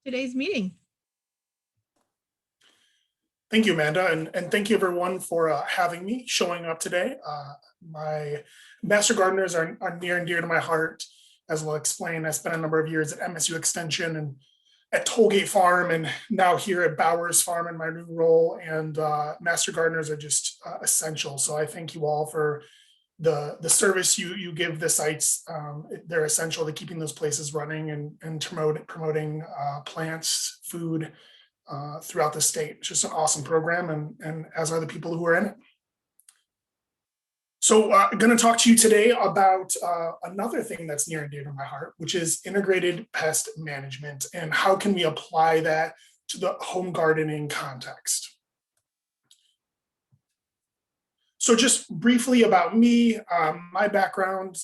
today's meeting. Thank you, Amanda, and thank you everyone for having me, showing up today. My master gardeners are near and dear to my heart. As we'll explain, I spent a number of years at MSU Extension and at Tollgate Farm, and now here at Bowers Farm in my new role. And master gardeners are just essential. So I thank you all for the service you give the sites. They're essential to keeping those places running and promoting plants, food, throughout the state. It's just an awesome program, and as are the people who are in it. So I'm going to talk to you today about another thing that's near and dear to my heart, which is integrated pest management and how can we apply that to the home gardening context. So just briefly about me, my background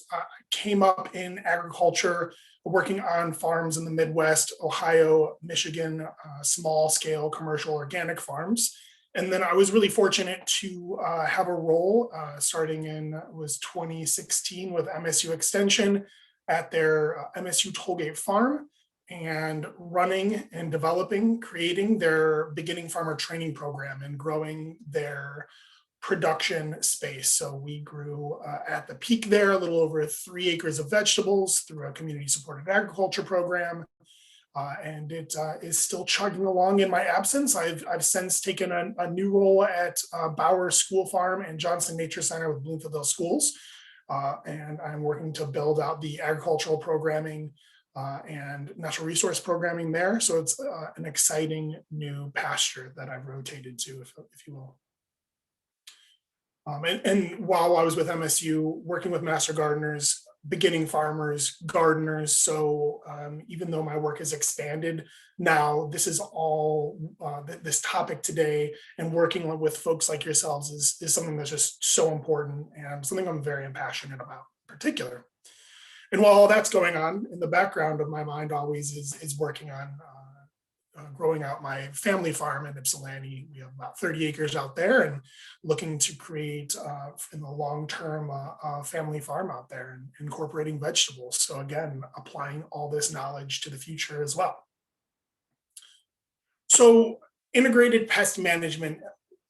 came up in agriculture, working on farms in the Midwest, Ohio, Michigan, small scale commercial organic farms. And then I was really fortunate to have a role starting in 2016 with MSU Extension at their MSU Tollgate Farm, and running and developing, creating their beginning farmer training program and growing their production space. So we grew at the peak there a little over 3 acres of vegetables through a community supported agriculture program. And it is still chugging along in my absence. I've since taken a new role at Bowers School Farm and Johnson Nature Center with Bloomfield Schools. And I'm working to build out the agricultural programming and natural resource programming there. So it's an exciting new pasture that I've rotated to, if you will. And while I was with MSU, working with master gardeners, beginning farmers, gardeners. So even though my work has expanded now, this is all this topic today, and working with folks like yourselves is something that's just so important and something I'm very passionate about in particular. And while all that's going on, in the background of my mind always is working on growing out my family farm in Ypsilanti. We have about 30 acres out there and looking to create in the long-term family farm out there and incorporating vegetables. So again, applying all this knowledge to the future as well. So integrated pest management,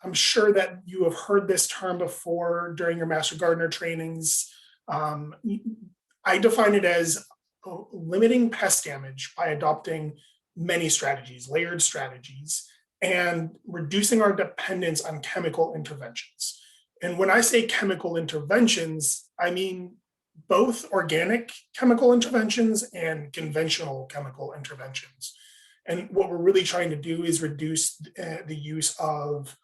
I'm sure that you have heard this term before during your master gardener trainings. I define it as limiting pest damage by adopting many strategies, layered strategies, and reducing our dependence on chemical interventions. And when I say chemical interventions, I mean both organic chemical interventions and conventional chemical interventions. And what we're really trying to do is reduce the use of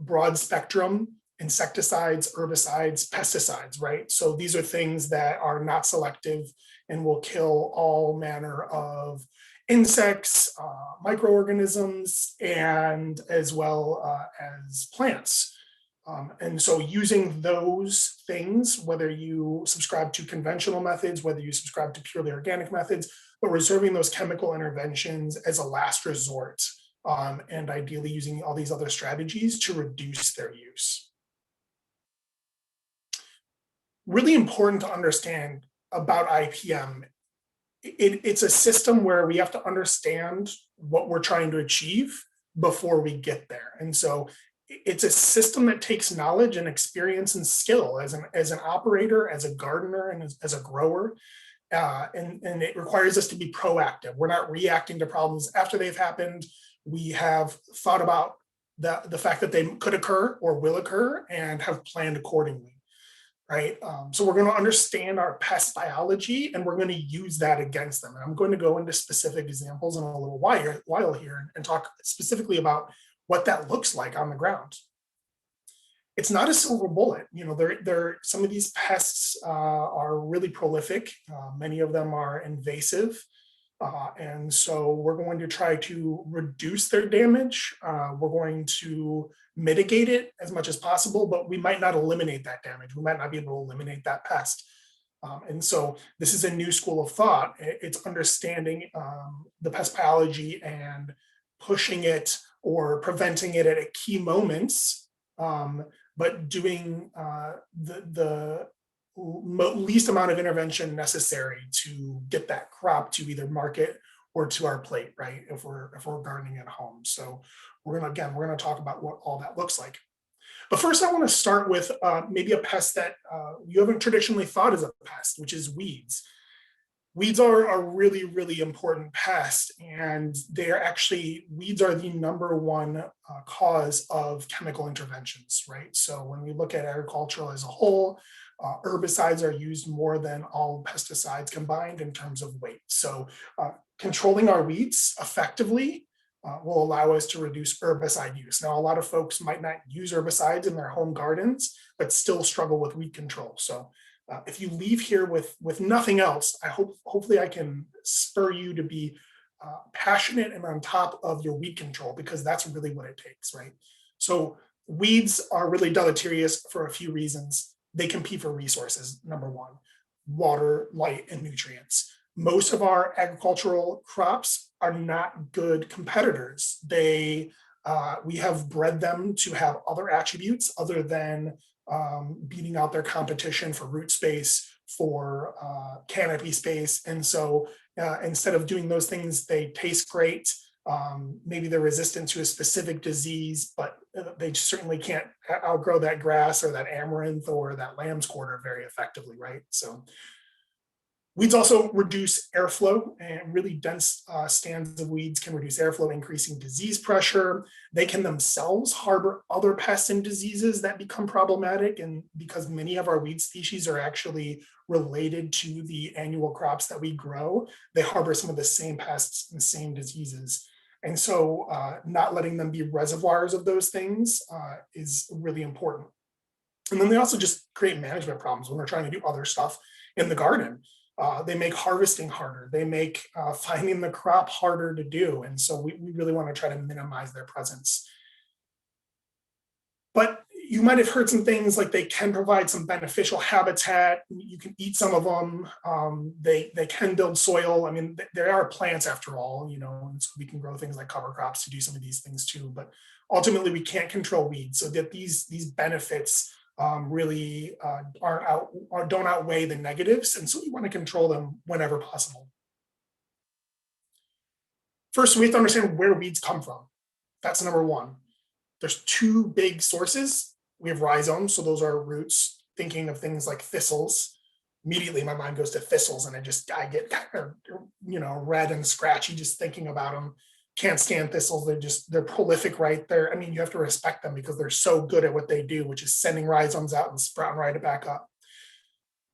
broad spectrum insecticides, herbicides, pesticides, right? So these are things that are not selective and will kill all manner of insects, microorganisms, and as well as plants. And so using those things, whether you subscribe to conventional methods, whether you subscribe to purely organic methods, but reserving those chemical interventions as a last resort, and ideally using all these other strategies to reduce their use. Really important to understand about IPM. It's a system where we have to understand what we're trying to achieve before we get there. And so it's a system that takes knowledge and experience and skill as an operator, as a gardener, and as a grower. And it requires us to be proactive. We're not reacting to problems after they've happened. We have thought about the fact that they could occur or will occur and have planned accordingly. Right. So we're going to understand our pest biology and we're going to use that against them. And I'm going to go into specific examples in a little while here and talk specifically about what that looks like on the ground. It's not a silver bullet. You know, some of these pests are really prolific. Many of them are invasive. And so we're going to try to reduce their damage. We're going to mitigate it as much as possible, but we might not eliminate that damage. We might not be able to eliminate that pest. And so this is a new school of thought. It's understanding the pest biology and pushing it or preventing it at key moments, but doing the least amount of intervention necessary to get that crop to either market or to our plate, right? If we're gardening at home. So we're gonna talk about what all that looks like. But first, I want to start with maybe a pest that you haven't traditionally thought as a pest, which is weeds. Weeds are a really, really important pest, and weeds are the number one cause of chemical interventions, right? So when we look at agriculture as a whole, herbicides are used more than all pesticides combined in terms of weight. So controlling our weeds effectively will allow us to reduce herbicide use. Now, a lot of folks might not use herbicides in their home gardens, but still struggle with weed control. So if you leave here with nothing else, hopefully I can spur you to be passionate and on top of your weed control, because that's really what it takes, right? So weeds are really deleterious for a few reasons. They compete for resources, number one: water, light, and nutrients. Most of our agricultural crops are not good competitors. We have bred them to have other attributes other than beating out their competition for root space, for canopy space. And so instead of doing those things, they taste great. Maybe they're resistant to a specific disease, but they certainly can't outgrow that grass or that amaranth or that lamb's quarter very effectively, right? So weeds also reduce airflow, and really dense stands of weeds can reduce airflow, increasing disease pressure. They can themselves harbor other pests and diseases that become problematic. And because many of our weed species are actually related to the annual crops that we grow, they harbor some of the same pests and same diseases. And so not letting them be reservoirs of those things is really important. And then they also just create management problems when we're trying to do other stuff in the garden. They make harvesting harder. They make finding the crop harder to do. And so we really want to try to minimize their presence. But you might have heard some things like they can provide some beneficial habitat. You can eat some of them. They can build soil. I mean, there are plants after all, and so we can grow things like cover crops to do some of these things too. But ultimately, we can't control weeds. So that these benefits really don't outweigh the negatives, and so we want to control them whenever possible. First, we have to understand where weeds come from. That's number one. There's two big sources. We have rhizomes, so those are roots. Thinking of things like thistles, immediately my mind goes to thistles, and I get kind of red and scratchy just thinking about them. Can't stand thistles. They're prolific right there. I mean, you have to respect them because they're so good at what they do, which is sending rhizomes out and sprouting right back up.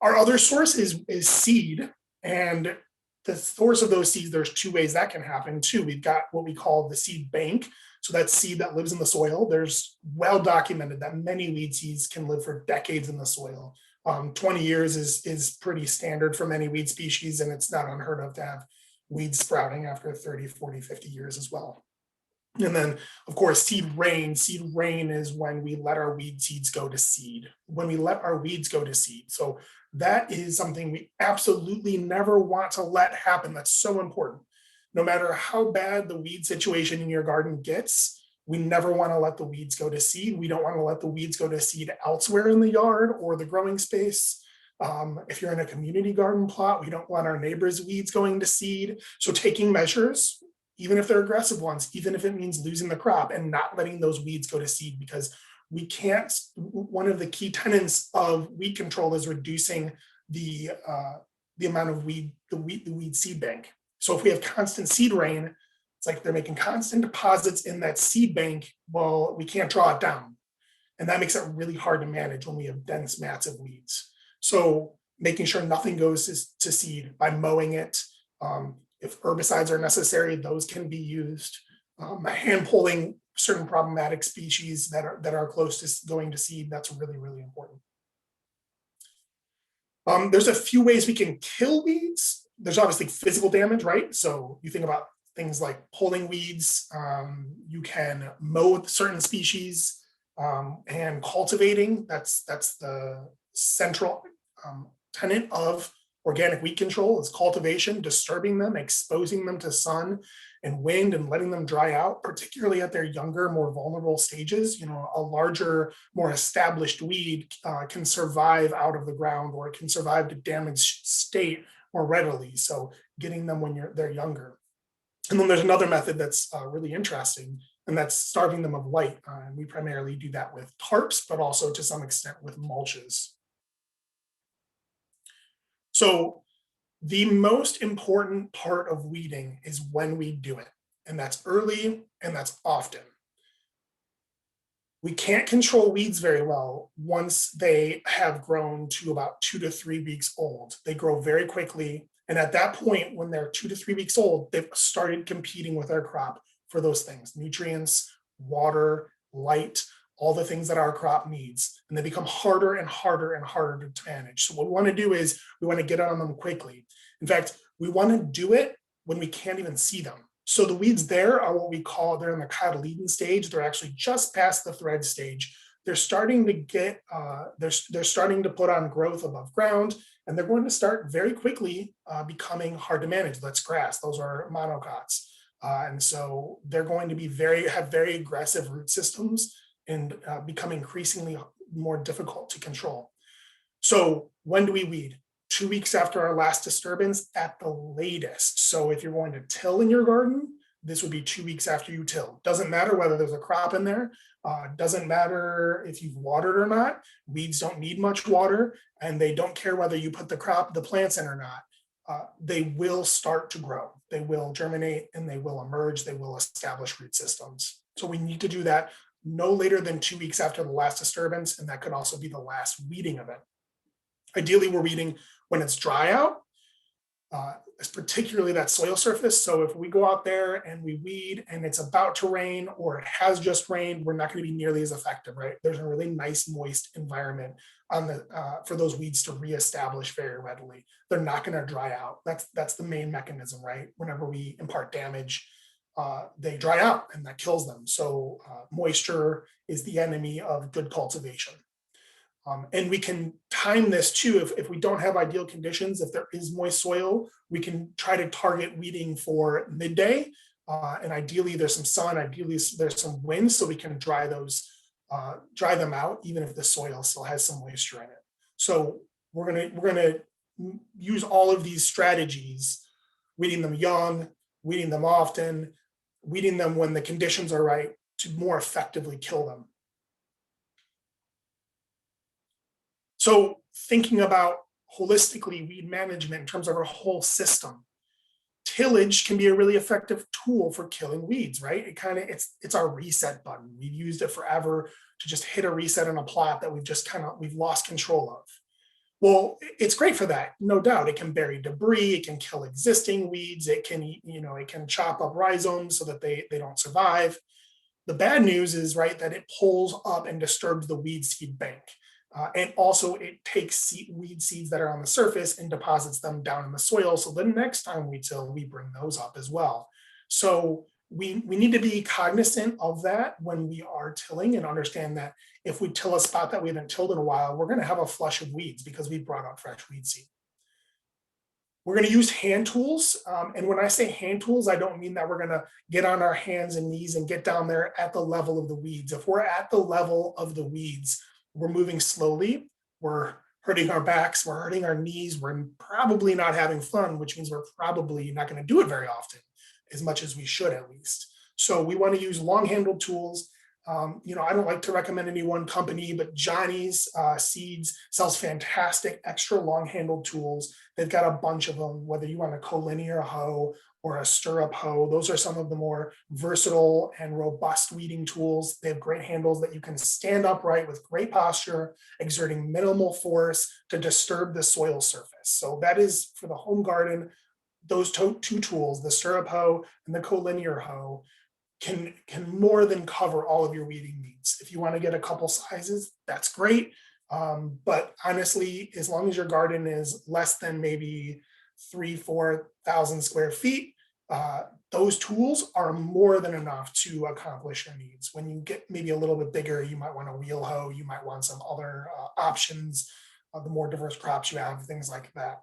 Our other source is seed, and the source of those seeds, there's two ways that can happen too. We've got what we call the seed bank. So that's seed that lives in the soil. There's well documented that many weed seeds can live for decades in the soil. 20 years is pretty standard for many weed species, and it's not unheard of to have weeds sprouting after 30, 40, 50 years as well. And then, of course, seed rain. Seed rain is when we let our weed seeds go to seed, when we let our weeds go to seed. So that is something we absolutely never want to let happen. That's so important. No matter how bad the weed situation in your garden gets, we never want to let the weeds go to seed. We don't want to let the weeds go to seed elsewhere in the yard or the growing space. If you're in a community garden plot, we don't want our neighbors' weeds going to seed. So taking measures, even if they're aggressive ones, even if it means losing the crop, and not letting those weeds go to seed, because we can't. One of the key tenets of weed control is reducing the amount of weed, the weed seed bank. So if we have constant seed rain, it's like they're making constant deposits in that seed bank. Well, we can't draw it down. And that makes it really hard to manage when we have dense mats of weeds. So making sure nothing goes to seed by mowing it. If herbicides are necessary, those can be used. Hand pulling certain problematic species that are close to going to seed, that's really, really important. There's a few ways we can kill weeds. There's obviously physical damage, right? So you think about things like pulling weeds. You can mow certain species, and cultivating. That's the central tenet of organic weed control is cultivation, disturbing them, exposing them to sun and wind, and letting them dry out, particularly at their younger, more vulnerable stages. A larger, more established weed can survive out of the ground, or it can survive to damaged state more readily. So getting them when they're younger. And then there's another method that's really interesting, and that's starving them of light. And we primarily do that with tarps, but also to some extent with mulches. So the most important part of weeding is when we do it, and that's early and that's often. We can't control weeds very well once they have grown to about 2 to 3 weeks old. They grow very quickly. And at that point, when they're 2 to 3 weeks old, they've started competing with our crop for those things: nutrients, water, light, all the things that our crop needs. And they become harder and harder and harder to manage. So what we want to do is we want to get on them quickly. In fact, we want to do it when we can't even see them. So the weeds there are what we call, they're in the cotyledon stage. They're actually just past the thread stage. They're starting to get, they're starting to put on growth above ground, and they're going to start very quickly becoming hard to manage. That's grass. Those are monocots. And so they're going to be have very aggressive root systems and become increasingly more difficult to control. So when do we weed? 2 weeks after our last disturbance at the latest. So if you're going to till in your garden, this would be 2 weeks after you till. Doesn't matter whether there's a crop in there. Doesn't matter if you've watered or not. Weeds don't need much water, and they don't care whether you put the plants in or not. They will start to grow. They will germinate and they will emerge. They will establish root systems. So we need to do that no later than 2 weeks after the last disturbance, and that could also be the last weeding event. Ideally, we're weeding when it's dry out, particularly that soil surface. So if we go out there and we weed and it's about to rain or it has just rained, we're not going to be nearly as effective, right? There's a really nice moist environment for those weeds to reestablish very readily. They're not going to dry out. That's the main mechanism, right? Whenever we impart damage, they dry out and that kills them. So moisture is the enemy of good cultivation. And we can time this too. If we don't have ideal conditions, if there is moist soil, we can try to target weeding for midday. And ideally there's some sun, ideally there's some wind, so we can dry them out, even if the soil still has some moisture in it. So we're gonna use all of these strategies: weeding them young, weeding them often, weeding them when the conditions are right, to more effectively kill them. So thinking about holistically weed management in terms of our whole system, tillage can be a really effective tool for killing weeds, right? It's our reset button. We've used it forever to just hit a reset on a plot that we've lost control of. Well, it's great for that, no doubt. It can bury debris, it can kill existing weeds, it can chop up rhizomes so that they don't survive. The bad news is, right, that it pulls up and disturbs the weed seed bank. And also it takes weed seeds that are on the surface and deposits them down in the soil. So the next time we till, we bring those up as well. So we need to be cognizant of that when we are tilling, and understand that if we till a spot that we haven't tilled in a while, we're going to have a flush of weeds because we brought up fresh weed seed. We're going to use hand tools. And when I say hand tools, I don't mean that we're going to get on our hands and knees and get down there at the level of the weeds. If we're at the level of the weeds, we're moving slowly, we're hurting our backs, we're hurting our knees, we're probably not having fun, which means we're probably not going to do it very often, as much as we should at least. So we want to use long-handled tools. I don't like to recommend any one company, but Johnny's Seeds sells fantastic extra long-handled tools. They've got a bunch of them, whether you want a collinear hoe or a stirrup hoe. Those are some of the more versatile and robust weeding tools. They have great handles that you can stand upright with great posture, exerting minimal force to disturb the soil surface. So that is for the home garden. Those two tools, the stirrup hoe and the collinear hoe, can more than cover all of your weeding needs. If you want to get a couple sizes, that's great. But honestly, as long as your garden is less than maybe 3,000-4,000 square feet, those tools are more than enough to accomplish your needs. When you get maybe a little bit bigger, you might want a wheel hoe, you might want some other options, the more diverse crops you have, things like that.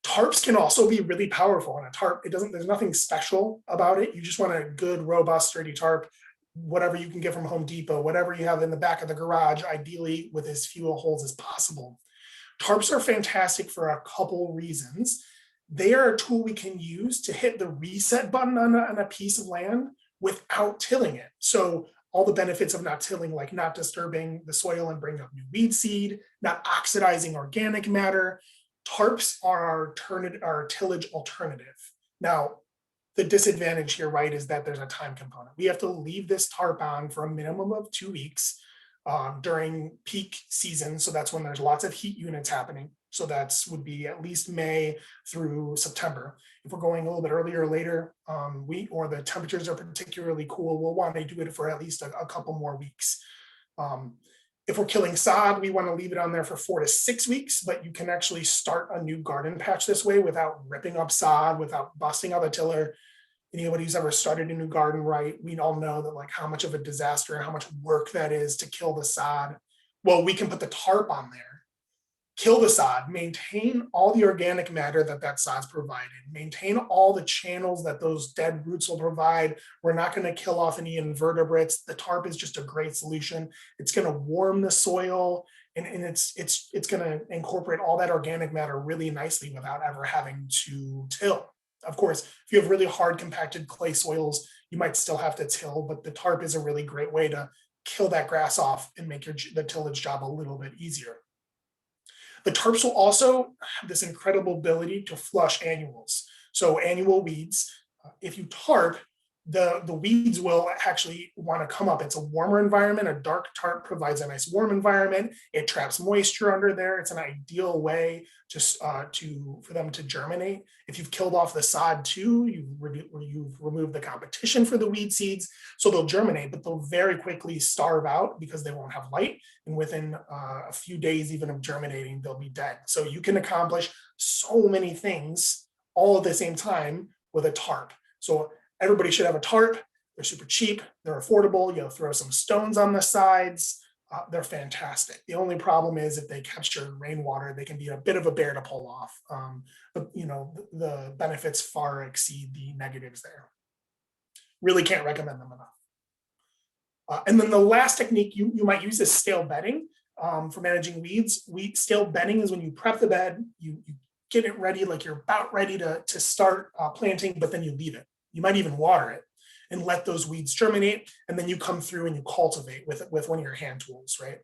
Tarps can also be really powerful. On a tarp, there's nothing special about it. You just want a good, robust, sturdy tarp, whatever you can get from Home Depot, whatever you have in the back of the garage, ideally with as few holes as possible. Tarps are fantastic for a couple reasons. they are a tool we can use to hit the reset button on a piece of land without tilling it. So all the benefits of not tilling, like not disturbing the soil and bringing up new weed seed, not oxidizing organic matter. Tarps are our tillage alternative. Now, the disadvantage here, right, is that there's a time component. We have to leave this tarp on for a minimum of 2 weeks during peak season. So that's when there's lots of heat units happening. So that's would be at least May through September. If we're going a little bit earlier or later, or the temperatures are particularly cool, we'll want to do it for at least a couple more weeks. If we're killing sod, we want to leave it on there for 4 to 6 weeks, but you can actually start a new garden patch this way without ripping up sod, without busting out the tiller. Anybody who's ever started a new garden, right, we all know that like how much of a disaster and how much work that is to kill the sod. Well, we can put the tarp on there, kill the sod, maintain all the organic matter that sod's provided, maintain all the channels that those dead roots will provide. We're not going to kill off any invertebrates. The tarp is just a great solution. It's going to warm the soil, and it's going to incorporate all that organic matter really nicely without ever having to till. Of course, if you have really hard compacted clay soils, you might still have to till, but the tarp is a really great way to kill that grass off and make the tillage job a little bit easier. The tarps will also have this incredible ability to flush annuals. So annual weeds, if you tarp, the weeds will actually want to come up. It's a warmer environment. A dark tarp provides a nice warm environment. It traps moisture under there. It's an ideal way for them to germinate. If you've killed off the sod too, you've removed the competition for the weed seeds, so they'll germinate, but they'll very quickly starve out because they won't have light. And within a few days, even of germinating, they'll be dead. So you can accomplish so many things all at the same time with a tarp. So everybody should have a tarp. They're super cheap. They're affordable. You'll throw some stones on the sides. They're fantastic. The only problem is if they capture rainwater, they can be a bit of a bear to pull off. But the benefits far exceed the negatives there. Really can't recommend them enough. And then the last technique you might use is stale bedding for managing weeds. Stale bedding is when you prep the bed, you get it ready, like you're about ready to start planting, but then you leave it. You might even water it and let those weeds germinate, and then you come through and you cultivate with one of your hand tools, right?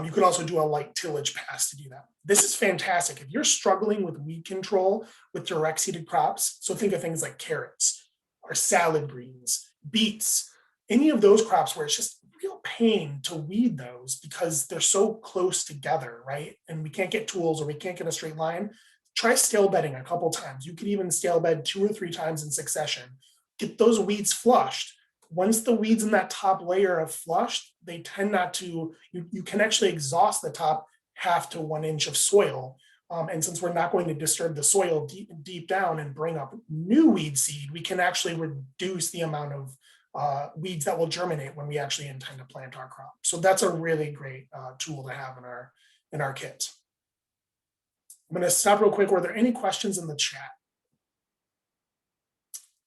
You can also do a light tillage pass to do that. This is fantastic. If you're struggling with weed control with direct seeded crops, so think of things like carrots or salad greens, beets, any of those crops where it's just real pain to weed those because they're so close together, right? And we can't get tools or we can't get a straight line. Try stale bedding a couple times. You could even stale bed 2 or 3 times in succession. Get those weeds flushed. Once the weeds in that top layer have flushed, they tend not to, you can actually exhaust the top 1/2 to 1 inch of soil. And since we're not going to disturb the soil deep down and bring up new weed seed, we can actually reduce the amount of weeds that will germinate when we actually intend to plant our crop. So that's a really great tool to have in our kit. I'm going to stop real quick. Were there any questions in the chat?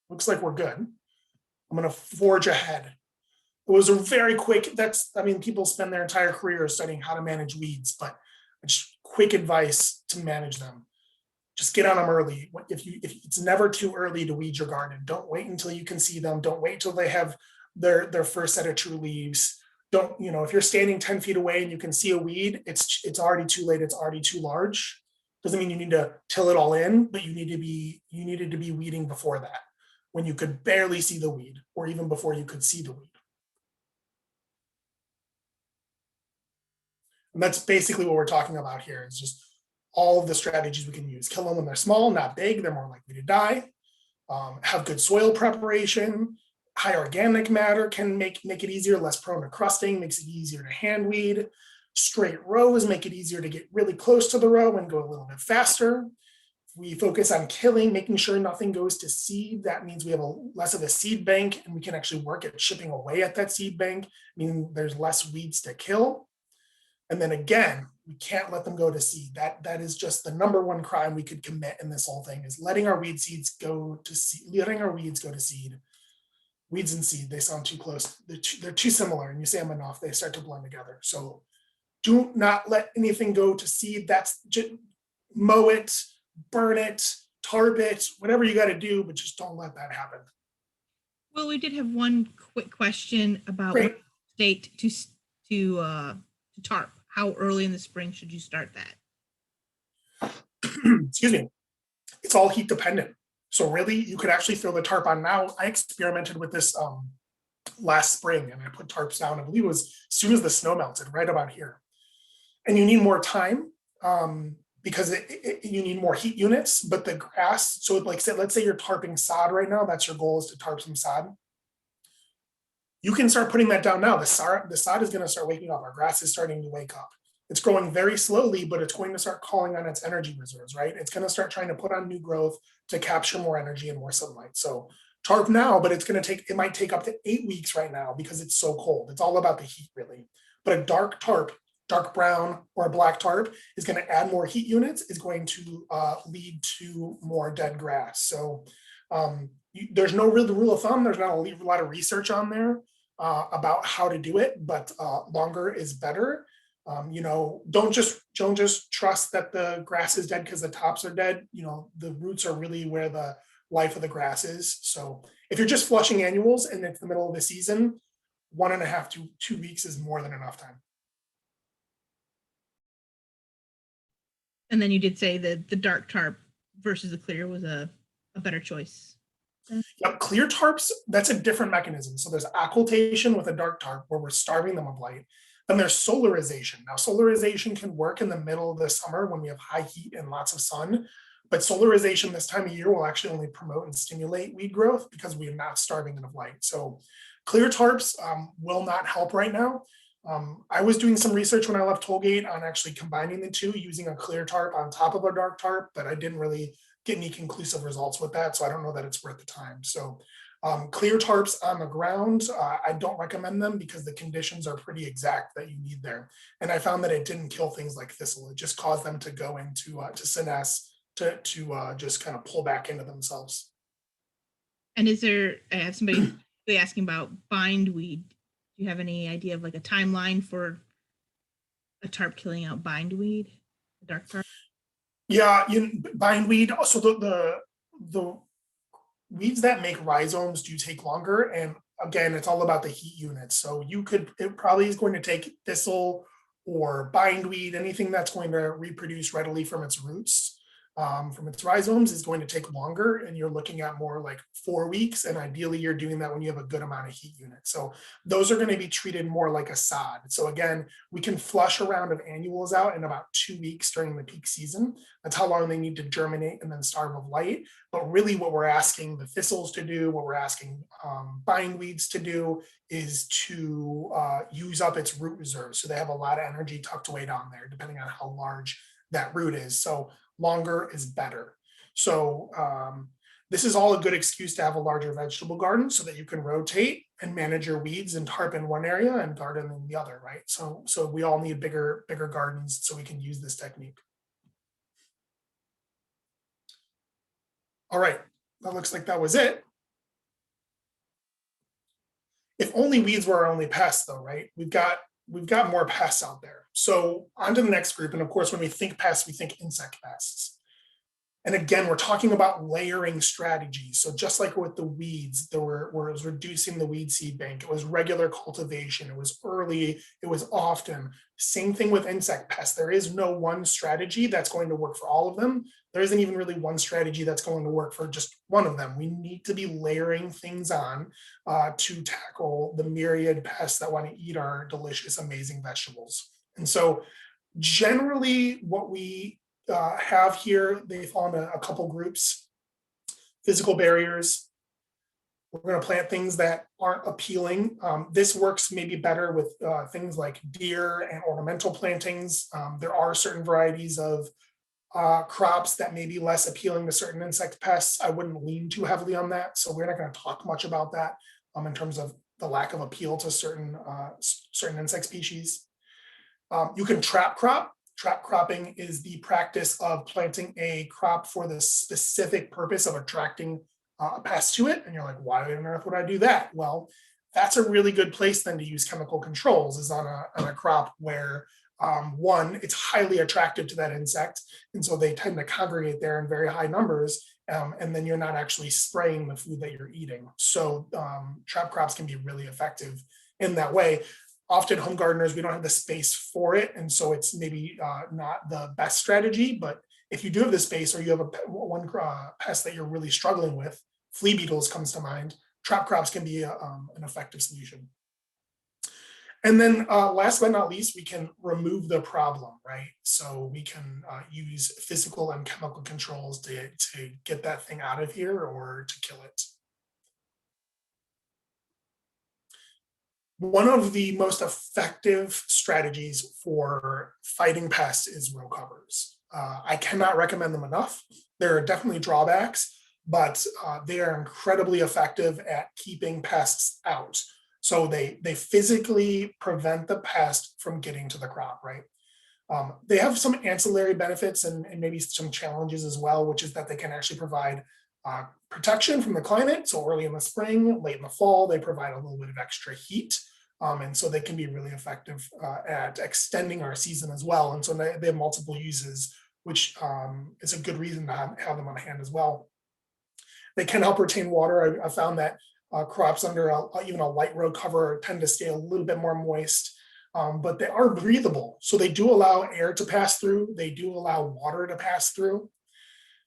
Looks like we're good. I'm going to forge ahead. It was a very quick, people spend their entire career studying how to manage weeds, but just quick advice to manage them. Just get on them early. If it's never too early to weed your garden. Don't wait until you can see them. Don't wait till they have their first set of true leaves. Don't, if you're standing 10 feet away and you can see a weed, it's already too late. It's already too large. Doesn't mean you need to till it all in, but you needed to be weeding before that, when you could barely see the weed, or even before you could see the weed. And that's basically what we're talking about here, is just all of the strategies we can use. Kill them when they're small, not big, they're more likely to die. Have good soil preparation. High organic matter can make it easier, less prone to crusting, makes it easier to hand weed. Straight rows make it easier to get really close to the row and go a little bit faster. We focus on killing, making sure nothing goes to seed. That means we have less of a seed bank, and we can actually work at chipping away at that seed bank, meaning there's less weeds to kill. And then again, we can't let them go to seed. That is just the number one crime we could commit in this whole thing, is letting our weed seeds go to seed, letting our weeds go to seed. Weeds and seed, they sound too close. They're too similar, and you say them enough, they start to blend together. So do not let anything go to seed. That's just mow it, burn it, tarp it, whatever you got to do, but just don't let that happen. Well, we did have one quick question about Great. what state to tarp. How early in the spring should you start that? Excuse me. It's all heat dependent. So really, you could actually throw the tarp on now. I experimented with this last spring, and I put tarps down. I believe it was as soon as the snow melted, right about here. And you need more time because you need more heat units. But the grass, so like let's say you're tarping sod right now. That's your goal, is to tarp some sod. You can start putting that down now. The sod is going to start waking up. Our grass is starting to wake up. It's growing very slowly, but it's going to start calling on its energy reserves, right? It's going to start trying to put on new growth to capture more energy and more sunlight. So tarp now, but it might take up to 8 weeks right now because it's so cold. It's all about the heat, really. But a dark tarp, dark brown or a black tarp, is going to add more heat units, is going to lead to more dead grass. So there's no real rule of thumb. There's not a lot of research on there about how to do it, but longer is better. Don't just trust that the grass is dead because the tops are dead. The roots are really where the life of the grass is. So if you're just flushing annuals and it's the middle of the season, 1.5 to 2 weeks is more than enough time. And then you did say that the dark tarp versus the clear was a better choice. Yep, clear tarps, that's a different mechanism. So there's occultation with a dark tarp where we're starving them of light. Then there's solarization. Now, solarization can work in the middle of the summer when we have high heat and lots of sun. But solarization this time of year will actually only promote and stimulate weed growth because we are not starving them of light. So clear tarps will not help right now. I was doing some research when I left Tollgate on actually combining the two, using a clear tarp on top of a dark tarp, but I didn't really get any conclusive results with that. So I don't know that it's worth the time. So clear tarps on the ground, I don't recommend them because the conditions are pretty exact that you need there. And I found that it didn't kill things like thistle. It just caused them to go into to senesce, to just kind of pull back into themselves. And I have somebody asking about bindweed. Do you have any idea of like a timeline for a tarp killing out bindweed, the dark tarp? Yeah, bindweed. So the weeds that make rhizomes do take longer, and again, it's all about the heat units. So it probably is going to take thistle or bindweed, anything that's going to reproduce readily from its roots, from its rhizomes, is going to take longer, and you're looking at more like 4 weeks, and ideally you're doing that when you have a good amount of heat units. So those are going to be treated more like a sod. So again, we can flush a round of annuals out in about 2 weeks during the peak season. That's how long they need to germinate and then starve of light. But really what we're asking the thistles to do, what we're asking bindweeds to do, is to use up its root reserves. So they have a lot of energy tucked away down there, depending on how large that root is. So longer is better. So this is all a good excuse to have a larger vegetable garden so that you can rotate and manage your weeds and tarp in one area and garden in the other, right? So we all need bigger gardens so we can use this technique. All right, that looks like that was it. If only weeds were our only pests, though, right? We've got more pests out there. So on to the next group. And of course, when we think pests, we think insect pests. And again, we're talking about layering strategies. So just like with the weeds, it was reducing the weed seed bank. It was regular cultivation. It was early. It was often. Same thing with insect pests. There is no one strategy that's going to work for all of them. There isn't even really one strategy that's going to work for just one of them. We need to be layering things on to tackle the myriad pests that want to eat our delicious, amazing vegetables. And so generally what we have here, they fall into a couple groups. Physical barriers. We're going to plant things that aren't appealing. This works maybe better with things like deer and ornamental plantings. There are certain varieties of crops that may be less appealing to certain insect pests. I wouldn't lean too heavily on that. So we're not going to talk much about that in terms of the lack of appeal to certain insect species. You can trap crop. Trap cropping is the practice of planting a crop for the specific purpose of attracting a pest to it. And you're like, why on earth would I do that? Well, that's a really good place then to use chemical controls, is on a crop where one, it's highly attractive to that insect, and so they tend to congregate there in very high numbers. And then you're not actually spraying the food that you're eating. So trap crops can be really effective in that way. Often home gardeners, we don't have the space for it, and so it's maybe not the best strategy. But if you do have the space, or you have one pest that you're really struggling with, flea beetles comes to mind. Trap crops can be an effective solution. And then last but not least, we can remove the problem, right? So we can use physical and chemical controls to get that thing out of here or to kill it. One of the most effective strategies for fighting pests is row covers. I cannot recommend them enough. There are definitely drawbacks, but they are incredibly effective at keeping pests out. So they physically prevent the pest from getting to the crop, right? They have some ancillary benefits and maybe some challenges as well, which is that they can actually provide protection from the climate. So early in the spring, late in the fall, they provide a little bit of extra heat. And so they can be really effective at extending our season as well. And so they have multiple uses, which is a good reason to have them on hand as well. They can help retain water. I found that crops under even a light row cover tend to stay a little bit more moist, but they are breathable. So they do allow air to pass through. They do allow water to pass through.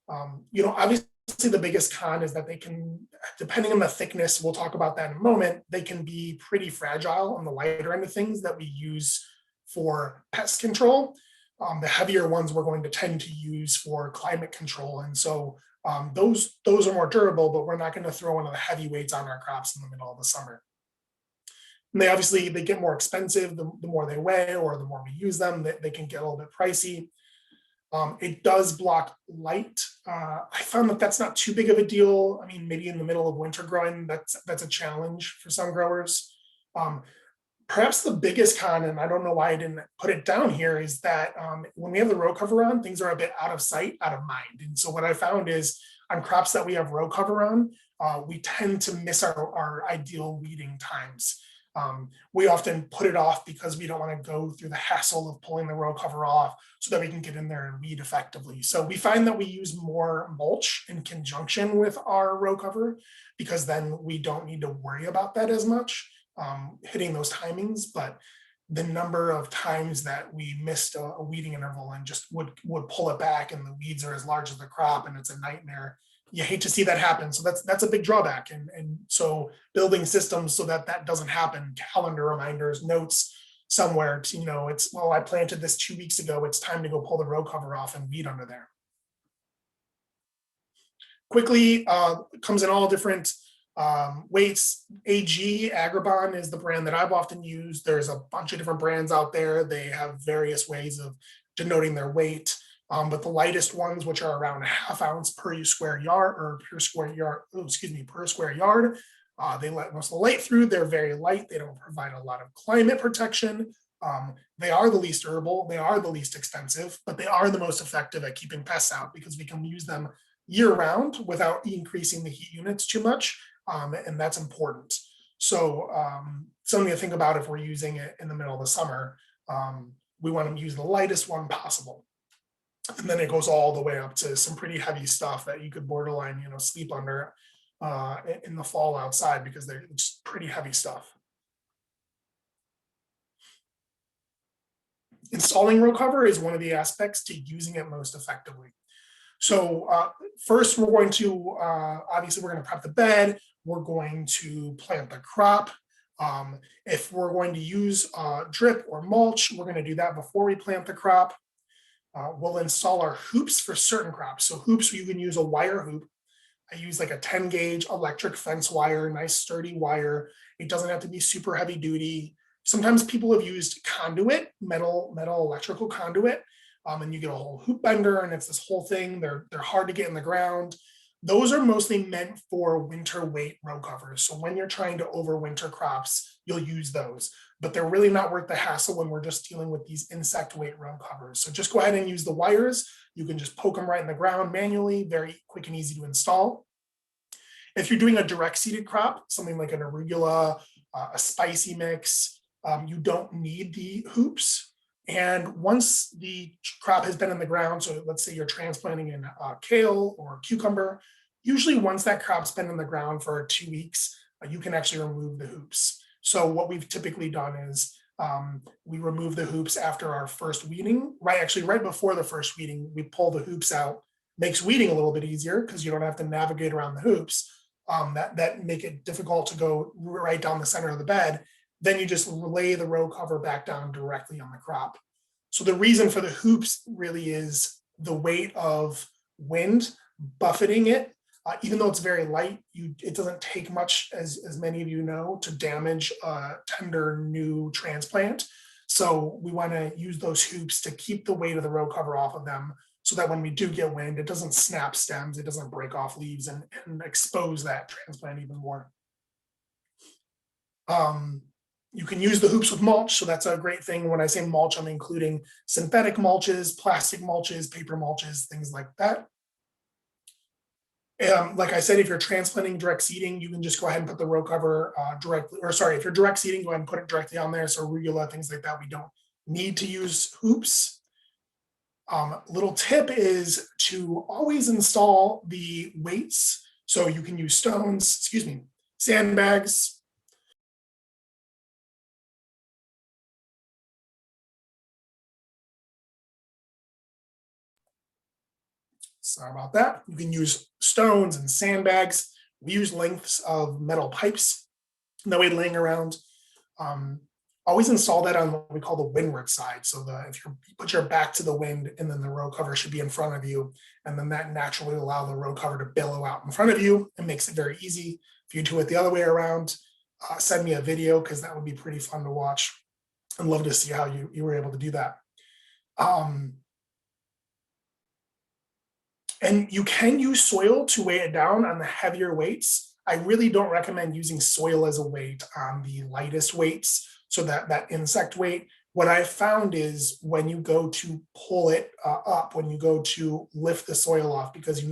Obviously the biggest con is that they can, depending on the thickness, we'll talk about that in a moment, they can be pretty fragile on the lighter end of things that we use for pest control. The heavier ones we're going to tend to use for climate control. And so those are more durable, but we're not going to throw one of the heavy weights on our crops in the middle of the summer. And they get more expensive the more they weigh, or the more we use them. They can get a little bit pricey. It does block light. I found that that's not too big of a deal. I mean, maybe in the middle of winter growing, that's a challenge for some growers. Perhaps the biggest con, and I don't know why I didn't put it down here, is that when we have the row cover on, things are a bit out of sight, out of mind. And so what I found is on crops that we have row cover on, we tend to miss our ideal weeding times. We often put it off because we don't want to go through the hassle of pulling the row cover off so that we can get in there and weed effectively. So we find that we use more mulch in conjunction with our row cover, because then we don't need to worry about that as much. Hitting those timings, but the number of times that we missed a weeding interval and just would pull it back, and the weeds are as large as the crop, and it's a nightmare. You hate to see that happen. So that's a big drawback. And so building systems so that doesn't happen, calendar reminders, notes somewhere to, well, I planted this 2 weeks ago, it's time to go pull the row cover off and weed under there. Quickly, comes in all different weights. AG Agribon is the brand that I've often used. There's a bunch of different brands out there. They have various ways of denoting their weight, but the lightest ones, which are around a ½ ounce per square yard, per square yard, they let most of the light through. They're very light. They don't provide a lot of climate protection. They are the least durable. They are the least expensive, but they are the most effective at keeping pests out, because we can use them year round without increasing the heat units too much. And that's important. So something to think about if we're using it in the middle of the summer. We want to use the lightest one possible. And then it goes all the way up to some pretty heavy stuff that you could borderline, sleep under in the fall outside, because they're just pretty heavy stuff. Installing row cover is one of the aspects to using it most effectively. So first, we're going to, obviously, we're going to prep the bed. We're going to plant the crop. If we're going to use drip or mulch, we're going to do that before we plant the crop. We'll install our hoops for certain crops. So hoops, you can use a wire hoop. I use like a 10 gauge electric fence wire, nice sturdy wire. It doesn't have to be super heavy duty. Sometimes people have used conduit, metal electrical conduit. And you get a whole hoop bender, and it's this whole thing. They're hard to get in the ground. Those are mostly meant for winter weight row covers. So when you're trying to overwinter crops, you'll use those, but they're really not worth the hassle when we're just dealing with these insect weight row covers. So just go ahead and use the wires. You can just poke them right in the ground manually, very quick and easy to install. If you're doing a direct seeded crop, something like an arugula, a spicy mix, you don't need the hoops. And once the crop has been in the ground, so let's say you're transplanting in kale or cucumber, usually once that crop's been in the ground for 2 weeks, you can actually remove the hoops. So what we've typically done is we remove the hoops after our first weeding, right before the first weeding, we pull the hoops out. Makes weeding a little bit easier because you don't have to navigate around the hoops that make it difficult to go right down the center of the bed. Then you just lay the row cover back down directly on the crop. So the reason for the hoops really is the weight of wind buffeting it. Even though it's very light, it doesn't take much, as many of you know, to damage a tender new transplant. So we want to use those hoops to keep the weight of the row cover off of them, so that when we do get wind, it doesn't snap stems, it doesn't break off leaves and expose that transplant even more. You can use the hoops with mulch, so that's a great thing. When I say mulch, I'm including synthetic mulches, plastic mulches, paper mulches, things like that. Like I said, if you're transplanting direct seeding, you can just go ahead and put the row cover directly, or sorry, if you're direct seeding, go ahead and put it directly on there. So arugula, things like that, we don't need to use hoops. Little tip is to always install the weights. So you can use stones, sandbags. Sorry about that. You can use stones and sandbags. We use lengths of metal pipes that way laying around. Always install that on what we call the windward side. So if you put your back to the wind, and then the row cover should be in front of you, and then that naturally allow the row cover to billow out in front of you. It makes it very easy. If you do it the other way around, send me a video because that would be pretty fun to watch. I'd love to see how you were able to do that. And you can use soil to weigh it down on the heavier weights. I really don't recommend using soil as a weight on the lightest weights. So that insect weight, what I've found is when you go to pull it up, when you go to lift the soil off, because you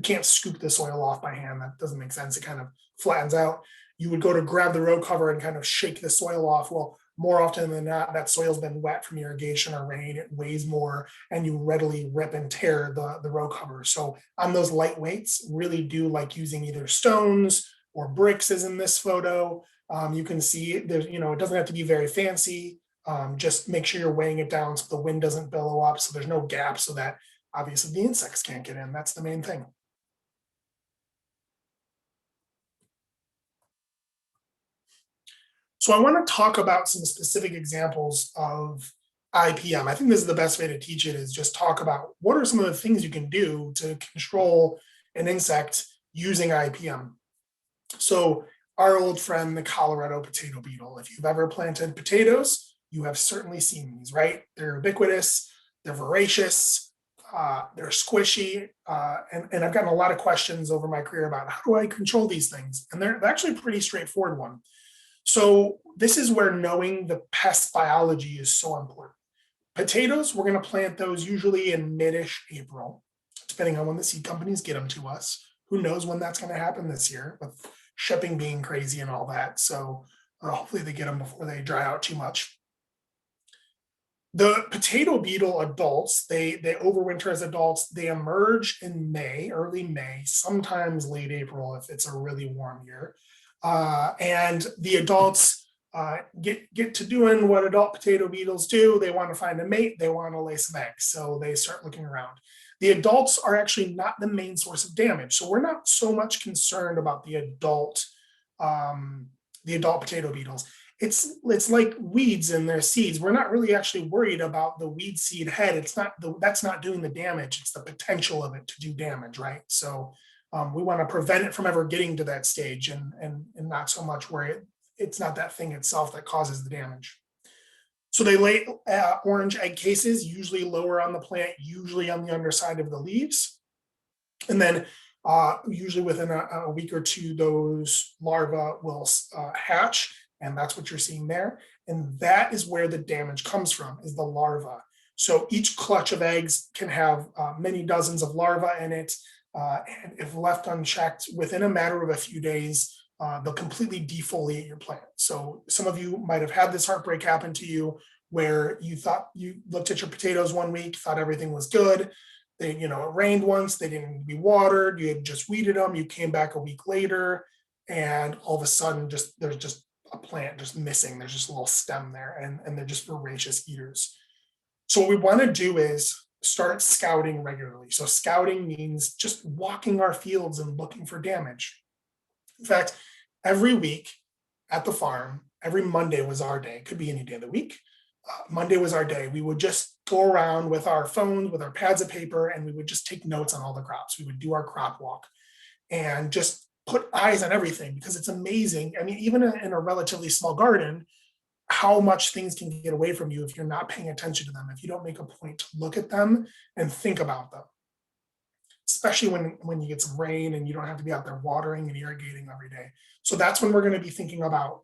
can't scoop the soil off by hand. That doesn't make sense. It kind of flattens out. You would go to grab the row cover and kind of shake the soil off. Well, more often than not, that soil's been wet from irrigation or rain, it weighs more, and you readily rip and tear the row cover. So on those light weights, really do like using either stones or bricks, as in this photo. You can see there's, it doesn't have to be very fancy. Just make sure you're weighing it down so the wind doesn't billow up, so there's no gap, so that obviously the insects can't get in. That's the main thing. So I want to talk about some specific examples of IPM. I think this is the best way to teach it, is just talk about what are some of the things you can do to control an insect using IPM. So our old friend, the Colorado potato beetle. If you've ever planted potatoes, you have certainly seen these, right? They're ubiquitous, they're voracious, they're squishy, and I've gotten a lot of questions over my career about how do I control these things? And they're actually a pretty straightforward one. So this is where knowing the pest biology is so important. Potatoes, we're going to plant those usually in mid-ish April, depending on when the seed companies get them to us. Who knows when that's going to happen this year, with shipping being crazy and all that. So hopefully they get them before they dry out too much. The potato beetle adults, they overwinter as adults. They emerge in May, early May, sometimes late April if it's a really warm year. And the adults get to doing what adult potato beetles do. They want to find a mate. They want to lay some eggs. So they start looking around. The adults are actually not the main source of damage. So we're not so much concerned about the adult potato beetles. It's like weeds in their seeds. We're not really actually worried about the weed seed head. That's not doing the damage. It's the potential of it to do damage, right? So we want to prevent it from ever getting to that stage, and not so much where it's not that thing itself that causes the damage. So they lay orange egg cases, usually lower on the plant, usually on the underside of the leaves. And then usually within a week or two, those larvae will hatch, and that's what you're seeing there. And that is where the damage comes from, is the larva. So each clutch of eggs can have many dozens of larvae in it. And if left unchecked, within a matter of a few days, they'll completely defoliate your plant. So some of you might have had this heartbreak happen to you, where you thought you looked at your potatoes one week, thought everything was good. They, it rained once, they didn't need to be watered, you had just weeded them, you came back a week later, and all of a sudden there's just a plant just missing. There's just a little stem there, and they're just voracious eaters. So what we want to do is start scouting regularly. So scouting means just walking our fields and looking for damage. In fact, every week at the farm, every Monday was our day. It could be any day of the week. Monday was our day. We would just go around with our phones, with our pads of paper, and we would just take notes on all the crops. We would do our crop walk and just put eyes on everything, because it's amazing. I mean, even in a relatively small garden, how much things can get away from you if you're not paying attention to them, if you don't make a point to look at them and think about them. Especially when you get some rain and you don't have to be out there watering and irrigating every day. So that's when we're going to be thinking about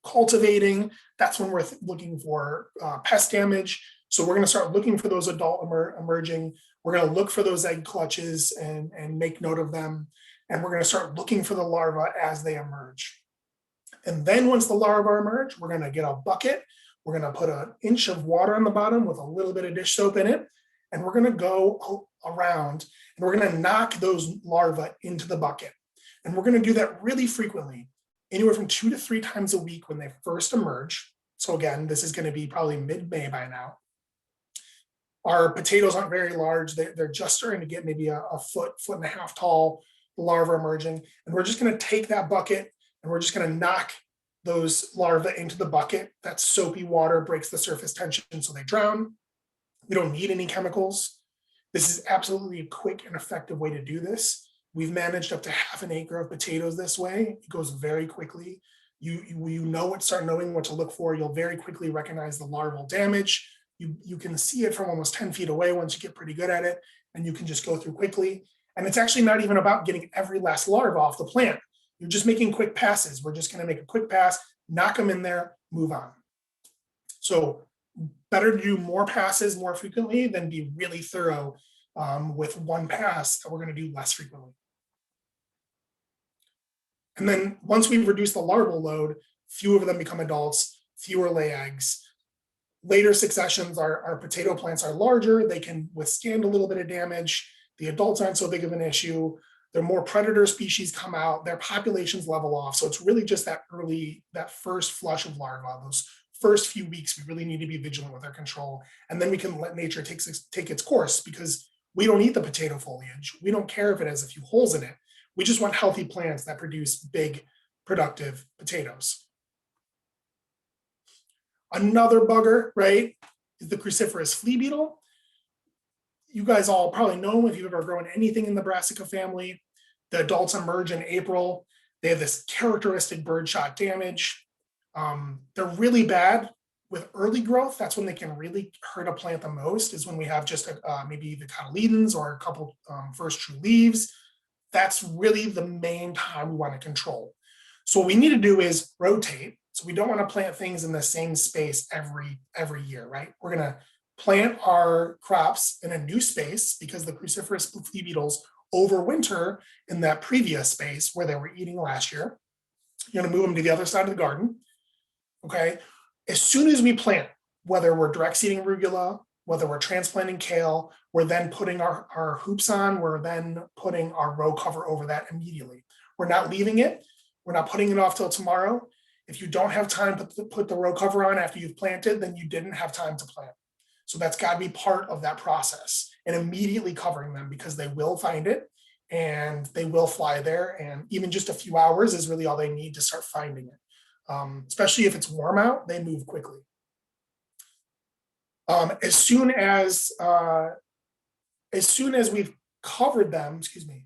cultivating. That's when we're looking for pest damage. So we're going to start looking for those adult emerging. We're going to look for those egg clutches and make note of them. And we're going to start looking for the larvae as they emerge. And then once the larvae emerge, we're going to get a bucket. We're going to put an inch of water on the bottom with a little bit of dish soap in it. And we're going to go around and we're going to knock those larvae into the bucket. And we're going to do that really frequently, anywhere from 2 to 3 times a week when they first emerge. So again, this is going to be probably mid-May by now. Our potatoes aren't very large. They're just starting to get maybe a foot and a half tall, the larvae emerging. And we're just going to take that bucket and we're just going to knock those larvae into the bucket. That soapy water breaks the surface tension so they drown. We don't need any chemicals. This is absolutely a quick and effective way to do this. We've managed up to half an acre of potatoes this way. It goes very quickly. Start knowing what to look for. You'll very quickly recognize the larval damage. You can see it from almost 10 feet away once you get pretty good at it, and you can just go through quickly. And it's actually not even about getting every last larva off the plant. You're just making quick passes. We're just going to make a quick pass, knock them in there, move on. So better to do more passes more frequently than be really thorough with one pass that we're going to do less frequently. And then once we've reduced the larval load, fewer of them become adults, fewer lay eggs. Later successions, our potato plants are larger. They can withstand a little bit of damage. The adults aren't so big of an issue. There are more predator species come out. Their populations level off. So it's really just that first flush of larvae, those first few weeks, we really need to be vigilant with our control. And then we can let nature take its course, because we don't eat the potato foliage. We don't care if it has a few holes in it. We just want healthy plants that produce big, productive potatoes. Another bugger, right, is the cruciferous flea beetle. You guys all probably know them if you've ever grown anything in the brassica family. The adults emerge in April. They have this characteristic birdshot damage. They're really bad with early growth. That's when they can really hurt a plant the most, is when we have just maybe the cotyledons or a couple first true leaves. That's really the main time we want to control. So what we need to do is rotate. So we don't want to plant things in the same space every year, right? We're going to plant our crops in a new space, because the cruciferous flea beetles overwinter in that previous space where they were eating last year. You're going to move them to the other side of the garden. Okay. As soon as we plant, whether we're direct seeding arugula, whether we're transplanting kale, we're then putting our hoops on, we're then putting our row cover over that immediately. We're not leaving it. We're not putting it off till tomorrow. If you don't have time to put the row cover on after you've planted, then you didn't have time to plant. So that's got to be part of that process, and immediately covering them, because they will find it and they will fly there. And even just a few hours is really all they need to start finding it. Especially if it's warm out, they move quickly. As soon as we've covered them, excuse me.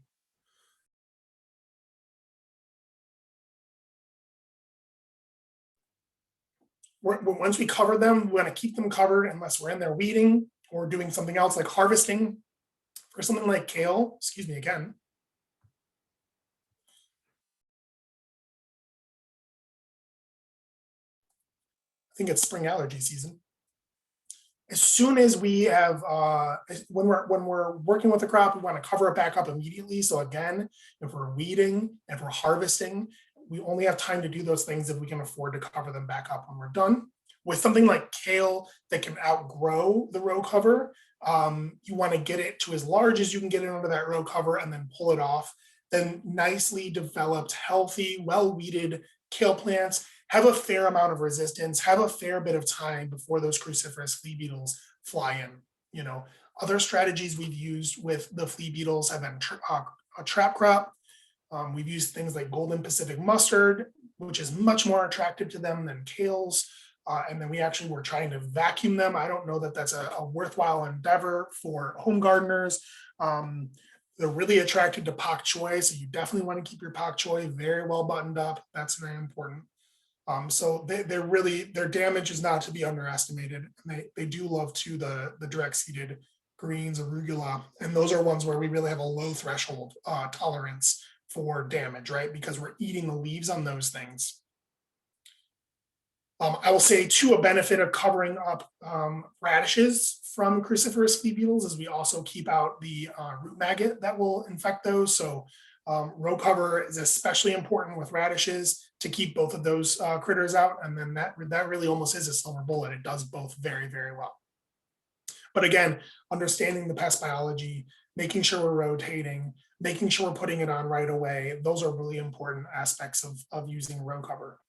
Once we cover them, we want to keep them covered unless we're in there weeding or doing something else like harvesting. For something like kale, excuse me again. I think it's spring allergy season. As soon as we have, when we're working with the crop, we want to cover it back up immediately. So again, if we're weeding, if we're harvesting, we only have time to do those things if we can afford to cover them back up when we're done. With something like kale that can outgrow the row cover, you want to get it to as large as you can get it under that row cover and then pull it off. Then nicely developed, healthy, well-weeded kale plants have a fair amount of resistance, have a fair bit of time before those cruciferous flea beetles fly in. You know, other strategies we've used with the flea beetles have been a trap crop. We've used things like golden Pacific mustard, which is much more attractive to them than kales. And then we actually were trying to vacuum them. I don't know that that's a worthwhile endeavor for home gardeners. They're really attracted to pak choi, so you definitely want to keep your pak choi very well buttoned up. That's very important. So they're really, their damage is not to be underestimated. And they do love too the direct seeded greens, arugula, and those are ones where we really have a low threshold tolerance for damage, right? Because we're eating the leaves on those things. I will say too, a benefit of covering up radishes from cruciferous flea beetles is we also keep out the root maggot that will infect those. So row cover is especially important with radishes to keep both of those critters out. And then that really almost is a silver bullet. It does both very, very well. But again, understanding the pest biology, making sure we're rotating, making sure we're putting it on right away, those are really important aspects of using row cover.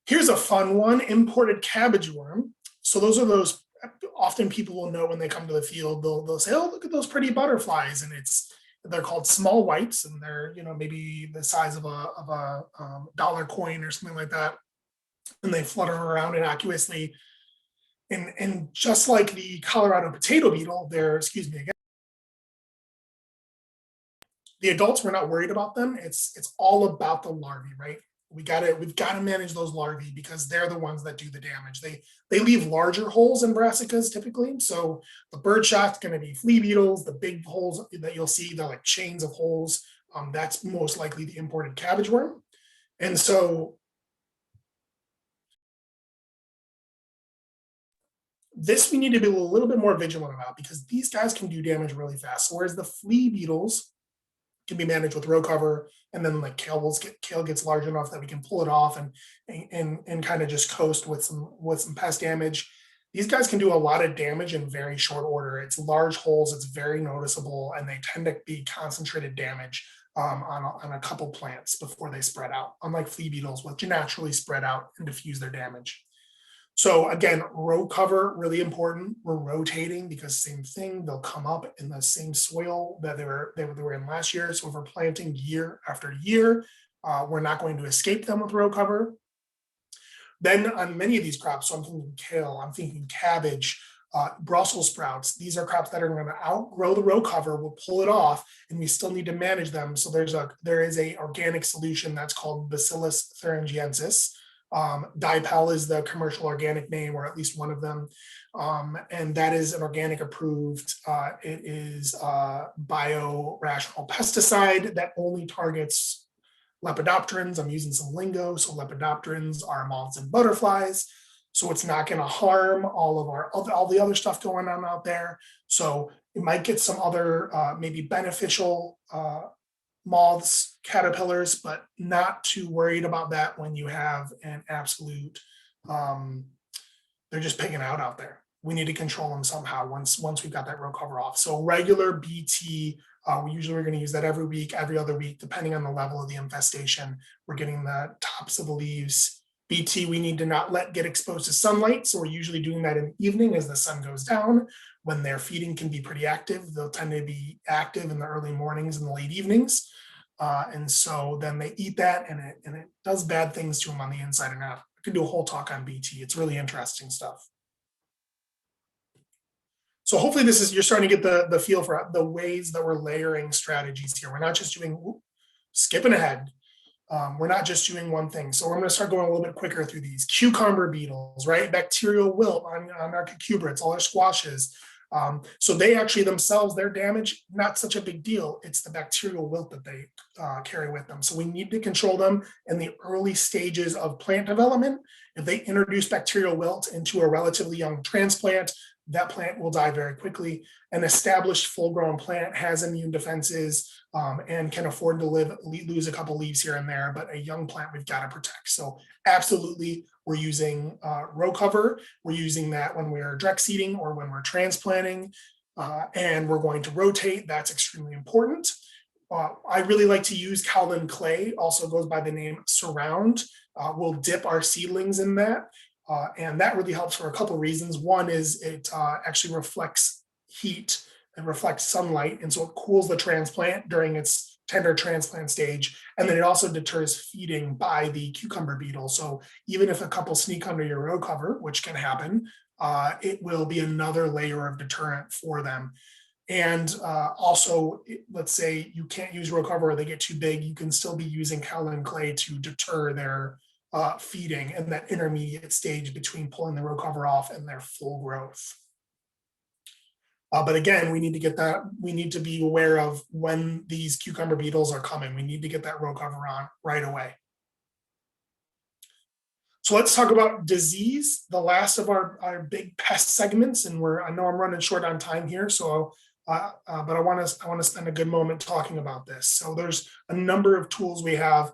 Here's a fun one, imported cabbage worm. So those are those, often people will know when they come to the field, they'll say, oh, look at those pretty butterflies. And they're called small whites, and they're, you know, maybe the size of a dollar coin or something like that. And they flutter around innocuously. And just like the Colorado potato beetle, the adults, we're not worried about them. It's all about the larvae, right? We've got to manage those larvae because they're the ones that do the damage. They leave larger holes in brassicas typically. So the birdshot's going to be flea beetles. The big holes that you'll see, they're like chains of holes. That's most likely the imported cabbage worm. And so this we need to be a little bit more vigilant about because these guys can do damage really fast. So whereas the flea beetles can be managed with row cover, and then like kale gets large enough that we can pull it off and kind of just coast with some pest damage. These guys can do a lot of damage in very short order. It's large holes, it's very noticeable, and they tend to be concentrated damage on a couple plants before they spread out, unlike flea beetles, which naturally spread out and diffuse their damage. So again, row cover, really important. We're rotating because same thing, they'll come up in the same soil that they were in last year. So if we're planting year after year, we're not going to escape them with row cover. Then on many of these crops, so I'm thinking kale, I'm thinking cabbage, Brussels sprouts, these are crops that are going to outgrow the row cover, we'll pull it off, and we still need to manage them. So there is a organic solution that's called Bacillus Thuringiensis. Dipel is the commercial organic name, or at least one of them. And that is an organic approved, it is a biorational pesticide that only targets lepidopterans. I'm using some lingo. So lepidopterans are moths and butterflies. So it's not going to harm all the other stuff going on out there. So it might get some other maybe beneficial moths, caterpillars, but not too worried about that when you have an absolute, they're just pigging out there. We need to control them somehow once we've got that row cover off. So regular BT, we're going to use that every week, every other week, depending on the level of the infestation. We're getting the tops of the leaves. BT, we need to not let get exposed to sunlight. So we're usually doing that in the evening as the sun goes down. When their feeding can be pretty active, they'll tend to be active in the early mornings and the late evenings. And so then they eat that and it does bad things to them on the inside and out. I could do a whole talk on BT. It's really interesting stuff. So hopefully you're starting to get the feel for the ways that we're layering strategies here. We're not just doing, skipping ahead. We're not just doing one thing. So we're going to start going a little bit quicker through these. Cucumber beetles, right? Bacterial wilt on our cucurbits, all our squashes. So they actually themselves, their damage, not such a big deal. It's the bacterial wilt that they carry with them. So we need to control them in the early stages of plant development. If they introduce bacterial wilt into a relatively young transplant, that plant will die very quickly. An established full-grown plant has immune defenses and can afford to lose a couple leaves here and there, but a young plant we've got to protect. So absolutely, we're using row cover. We're using that when we're direct seeding or when we're transplanting, and we're going to rotate. That's extremely important. I really like to use kaolin clay, also goes by the name Surround. We'll dip our seedlings in that. And that really helps for a couple of reasons. One is it actually reflects heat and reflects sunlight, and so it cools the transplant during its tender transplant stage. And then it also deters feeding by the cucumber beetle. So even if a couple sneak under your row cover, which can happen, it will be another layer of deterrent for them. And also, let's say you can't use row cover or they get too big, you can still be using kaolin clay to deter their feeding and that intermediate stage between pulling the row cover off and their full growth. But again, we need to get that, we need to be aware of when these cucumber beetles are coming. We need to get that row cover on right away. So let's talk about disease, the last of our big pest segments. And I know I'm running short on time here, so but I want to spend a good moment talking about this. So there's a number of tools we have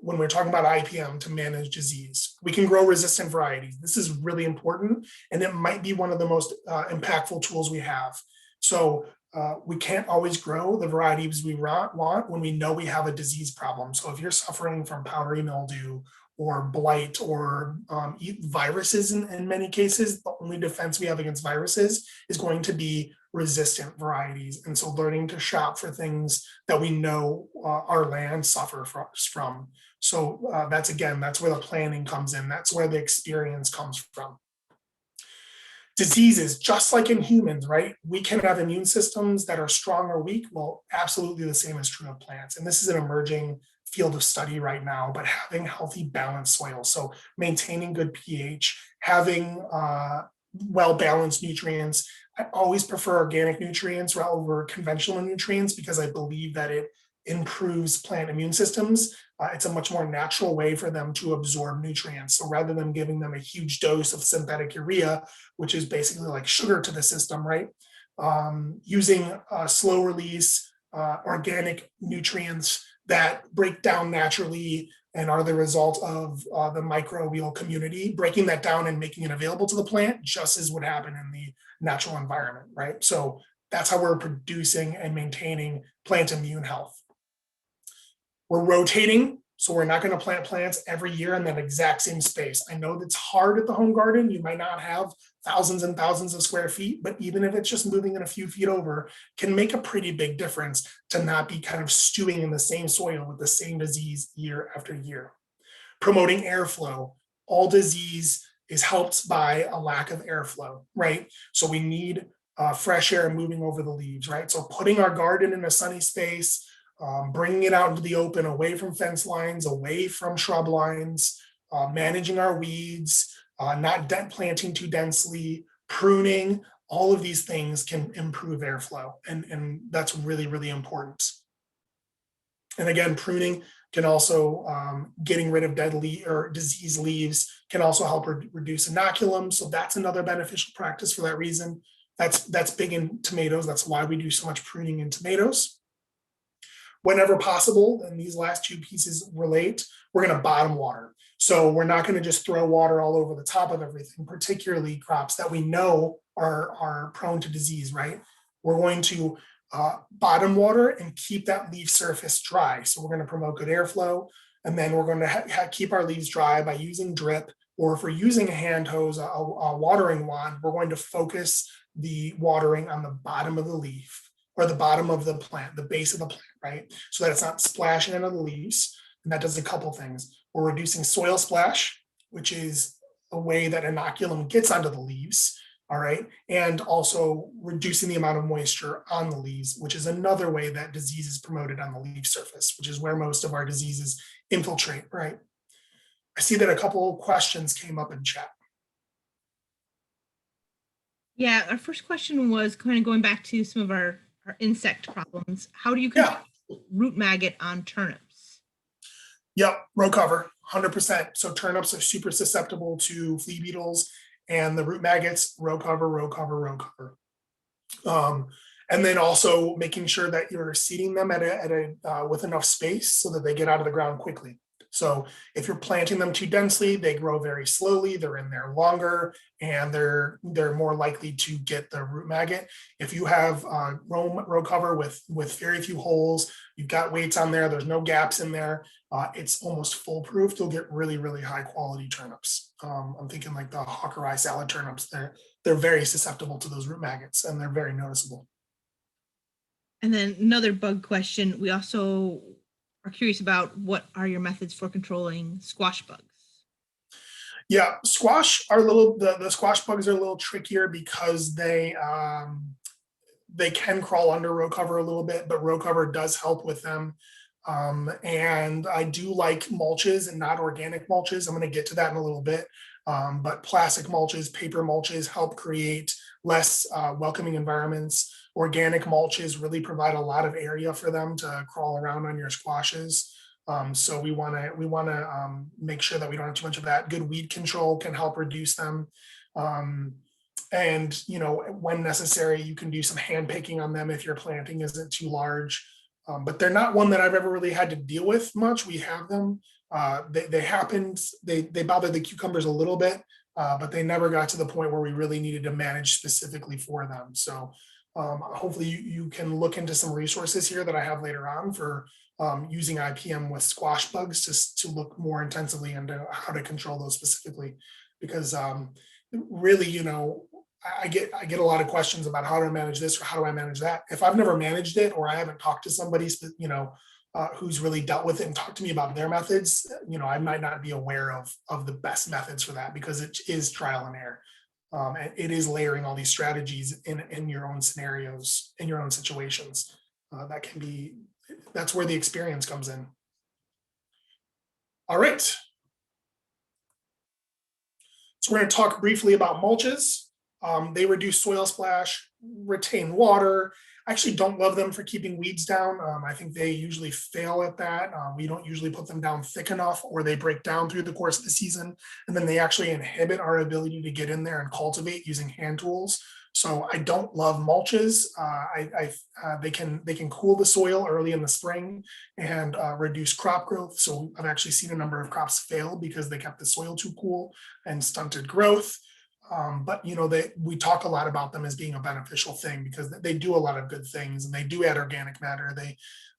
when we're talking about IPM to manage disease. We can grow resistant varieties. This is really important, and it might be one of the most impactful tools we have. So we can't always grow the varieties we want when we know we have a disease problem. So if you're suffering from powdery mildew or blight or viruses in many cases, the only defense we have against viruses is going to be resistant varieties. And so learning to shop for things that we know our land suffers from. So that's where the planning comes in. That's where the experience comes from. Diseases, just like in humans, right? We can have immune systems that are strong or weak. Well, absolutely the same is true of plants. And this is an emerging field of study right now, but having healthy, balanced soil. So maintaining good pH, having well-balanced nutrients. I always prefer organic nutrients over conventional nutrients because I believe that it improves plant immune systems. It's a much more natural way for them to absorb nutrients. So rather than giving them a huge dose of synthetic urea, which is basically like sugar to the system, right? Using slow release organic nutrients that break down naturally and are the result of the microbial community, breaking that down and making it available to the plant, just as would happen in the natural environment, right? So that's how we're producing and maintaining plant immune health. We're rotating, so we're not going to plant plants every year in that exact same space. I know that's hard at the home garden. You might not have thousands and thousands of square feet, but even if it's just moving in a few feet over, can make a pretty big difference to not be kind of stewing in the same soil with the same disease year after year. Promoting airflow. All disease is helped by a lack of airflow, right? So we need fresh air moving over the leaves, right? So putting our garden in a sunny space, bringing it out into the open, away from fence lines, away from shrub lines, managing our weeds, not planting too densely, pruning, all of these things can improve airflow. And that's really, really important. And again, pruning can also, getting rid of dead or diseased leaves can also help reduce inoculum. So that's another beneficial practice for that reason. That's big in tomatoes. That's why we do so much pruning in tomatoes. Whenever possible, and these last two pieces relate, we're going to bottom water. So we're not going to just throw water all over the top of everything, particularly crops that we know are prone to disease, right? We're going to bottom water and keep that leaf surface dry. So we're going to promote good airflow, and then we're going to keep our leaves dry by using drip, or if we're using a hand hose, a watering wand, we're going to focus the watering on the bottom of the leaf, or the bottom of the plant, the base of the plant, right? So that it's not splashing into the leaves. And that does a couple things. We're reducing soil splash, which is a way that inoculum gets onto the leaves, all right? And also reducing the amount of moisture on the leaves, which is another way that disease is promoted on the leaf surface, which is where most of our diseases infiltrate, right? I see that a couple of questions came up in chat. Yeah, our first question was kind of going back to some of our insect problems. How do you control root maggot on turnips? Yep, row cover, 100%. So turnips are super susceptible to flea beetles and the root maggots, row cover, row cover, row cover. And then also making sure that you're seeding them with enough space so that they get out of the ground quickly. So if you're planting them too densely, they grow very slowly, they're in there longer, and they're more likely to get the root maggot. If you have row cover with very few holes, you've got weights on there, there's no gaps in there, it's almost foolproof. You'll get really, really high quality turnips. I'm thinking like the Hawkeye salad turnips, they're very susceptible to those root maggots, and they're very noticeable. And then another bug question. We also are curious about what are your methods for controlling squash bugs? Yeah, squash are the squash bugs are a little trickier because they can crawl under row cover a little bit, but row cover does help with them. And I do like mulches and not organic mulches. I'm going to get to that in a little bit. But plastic mulches, paper mulches help create less welcoming environments. Organic mulches really provide a lot of area for them to crawl around on your squashes. So we want to make sure that we don't have too much of that. Good weed control can help reduce them. And when necessary, you can do some hand picking on them if your planting isn't too large. But they're not one that I've ever really had to deal with much. We have them. They happened. They bothered the cucumbers a little bit, but they never got to the point where we really needed to manage specifically for them. So hopefully you can look into some resources here that I have later on for using IPM with squash bugs to look more intensively into how to control those specifically, because really, I get a lot of questions about how to manage this or how do I manage that. If I've never managed it, or I haven't talked to somebody, who's really dealt with it and talked to me about their methods, I might not be aware of the best methods for that, because it is trial and error. And it is layering all these strategies in your own scenarios, in your own situations. That's where the experience comes in. All right. So we're going to talk briefly about mulches. They reduce soil splash, retain water. I actually don't love them for keeping weeds down. I think they usually fail at that. We don't usually put them down thick enough, or they break down through the course of the season, and then they actually inhibit our ability to get in there and cultivate using hand tools. So I don't love mulches. They can cool the soil early in the spring and reduce crop growth. So I've actually seen a number of crops fail because they kept the soil too cool and stunted growth. But we talk a lot about them as being a beneficial thing because they do a lot of good things, and they do add organic matter.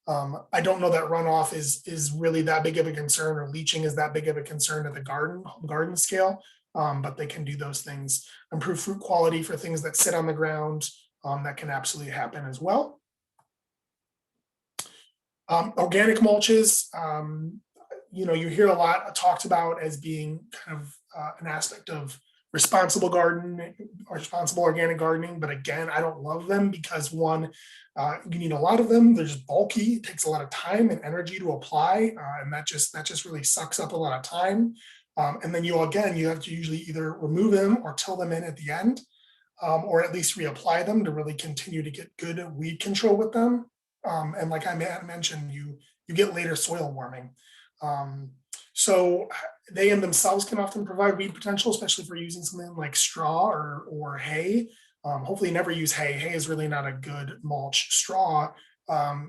I don't know that runoff is really that big of a concern, or leaching is that big of a concern at the garden scale. But they can do those things. Improve fruit quality for things that sit on the ground. That can absolutely happen as well. Organic mulches, you hear a lot talked about as being kind of an aspect of responsible gardening or responsible organic gardening. But again, I don't love them because one, you need a lot of them. They're just bulky. It takes a lot of time and energy to apply. And that just really sucks up a lot of time. And then you have to usually either remove them or till them in at the end, or at least reapply them to really continue to get good weed control with them. And like I mentioned, you get later soil warming. So they in themselves can often provide weed potential, especially for using something like straw or hay. Hopefully never use hay. Hay is really not a good mulch. Straw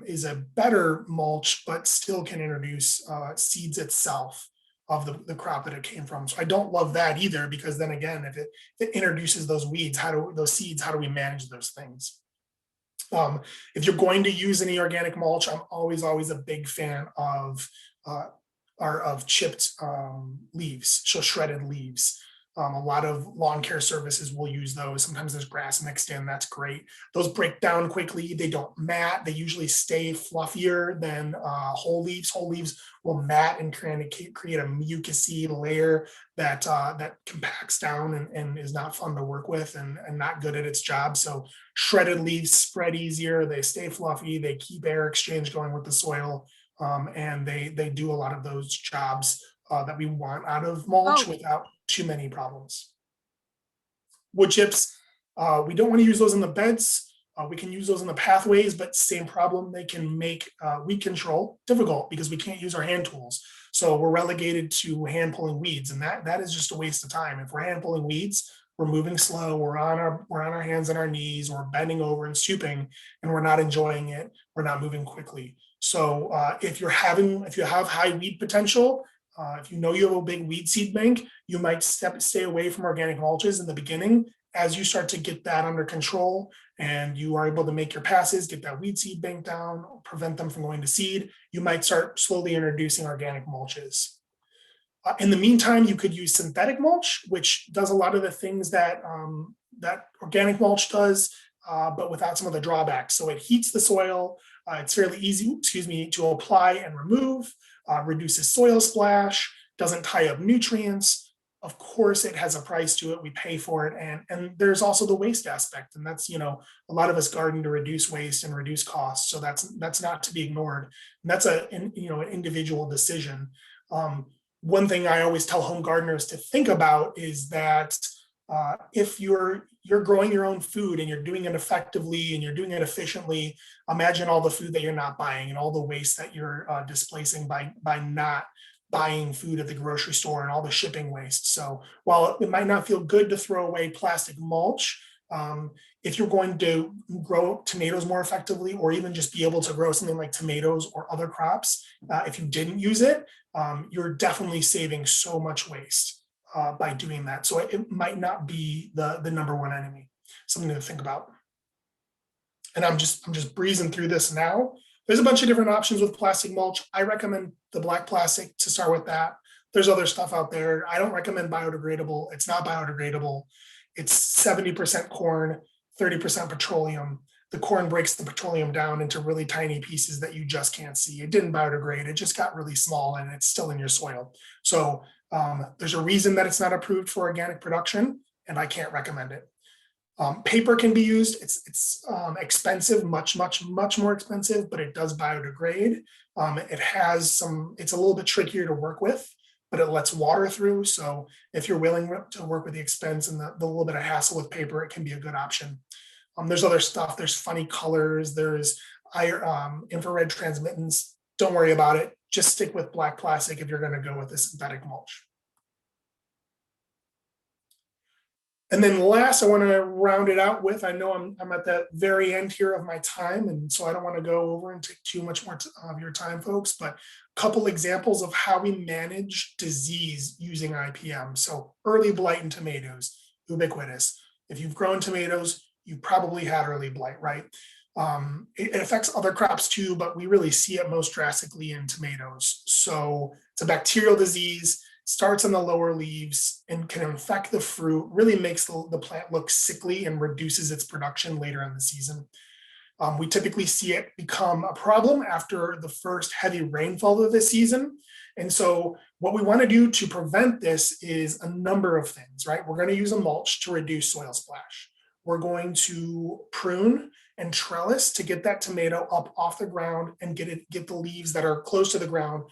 is a better mulch, but still can introduce seeds itself of the crop that it came from. So I don't love that either, because then again, if it introduces those weeds, how do we manage those things? If you're going to use any organic mulch, I'm always a big fan of chipped leaves, so shredded leaves. A lot of lawn care services will use those. Sometimes there's grass mixed in. That's great. Those break down quickly. They don't mat. They usually stay fluffier than whole leaves. Whole leaves will mat and create a mucousy layer that compacts down and is not fun to work with and not good at its job. So shredded leaves spread easier. They stay fluffy. They keep air exchange going with the soil. And they do a lot of those jobs that we want out of mulch without too many problems. Wood chips, we don't want to use those in the beds. We can use those in the pathways, but same problem. They can make weed control difficult because we can't use our hand tools. So we're relegated to hand pulling weeds, and that is just a waste of time. If we're hand pulling weeds, we're moving slow, we're on our hands and our knees, we're bending over and stooping, and we're not enjoying it, we're not moving quickly. So if you have high weed potential, if you know you have a big weed seed bank, you might stay away from organic mulches in the beginning. As you start to get that under control and you are able to make your passes, get that weed seed bank down, prevent them from going to seed, you might start slowly introducing organic mulches. In the meantime, you could use synthetic mulch, which does a lot of the things that that organic mulch does, but without some of the drawbacks. So it heats the soil. It's fairly easy, to apply and remove. Reduces soil splash. Doesn't tie up nutrients. Of course, it has a price to it. We pay for it, and there's also the waste aspect, and that's a lot of us garden to reduce waste and reduce costs. So that's not to be ignored. And that's an individual decision. One thing I always tell home gardeners to think about is that if you're growing your own food and you're doing it effectively and you're doing it efficiently, imagine all the food that you're not buying and all the waste that you're displacing by not buying food at the grocery store and all the shipping waste. So while it might not feel good to throw away plastic mulch, if you're going to grow tomatoes more effectively, or even just be able to grow something like tomatoes or other crops, if you didn't use it, you're definitely saving so much waste by doing that. So it might not be the number one enemy. Something to think about. And I'm just breezing through this now. There's a bunch of different options with plastic mulch. I recommend the black plastic to start with that. There's other stuff out there. I don't recommend biodegradable. It's not biodegradable. It's 70% corn, 30% petroleum. The corn breaks the petroleum down into really tiny pieces that you just can't see. It didn't biodegrade. It just got really small and it's still in your soil. So there's a reason that it's not approved for organic production, and I can't recommend it. Paper can be used. It's expensive, much more expensive, but it does biodegrade. It's a little bit trickier to work with, but it lets water through. So if you're willing to work with the expense and the little bit of hassle with paper, it can be a good option. There's other stuff. There's funny colors. There's infrared transmittance. Don't worry about it. Just stick with black plastic if you're going to go with the synthetic mulch. And then last, I want to round it out with, I know I'm at the very end here of my time, and so I don't want to go over and take too much more of your time, folks, but a couple examples of how we manage disease using IPM. So early blight in tomatoes, ubiquitous. If you've grown tomatoes, you probably had early blight, right? It affects other crops too, but we really see it most drastically in tomatoes. So it's a bacterial disease, starts in the lower leaves and can infect the fruit, really makes the plant look sickly and reduces its production later in the season. We typically see it become a problem after the first heavy rainfall of the season. And so what we want to do to prevent this is a number of things, right? We're going to use a mulch to reduce soil splash. We're going to prune and trellis to get that tomato up off the ground and get the leaves that are close to the ground,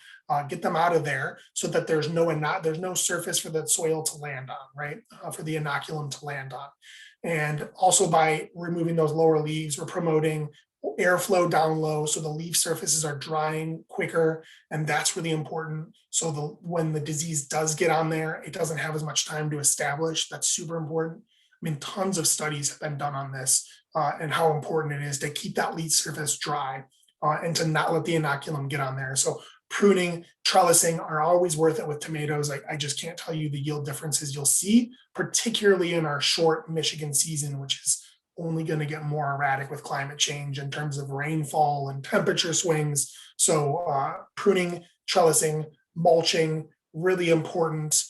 get them out of there so that there's no surface for the soil to land on, right? For the inoculum to land on. And also by removing those lower leaves, we're promoting airflow down low so the leaf surfaces are drying quicker, and that's really important. So when the disease does get on there, it doesn't have as much time to establish. That's super important. I mean, tons of studies have been done on this and how important it is to keep that leaf surface dry and to not let the inoculum get on there. So pruning, trellising are always worth it with tomatoes. I just can't tell you the yield differences you'll see, particularly in our short Michigan season, which is only going to get more erratic with climate change in terms of rainfall and temperature swings. So pruning, trellising, mulching, really important.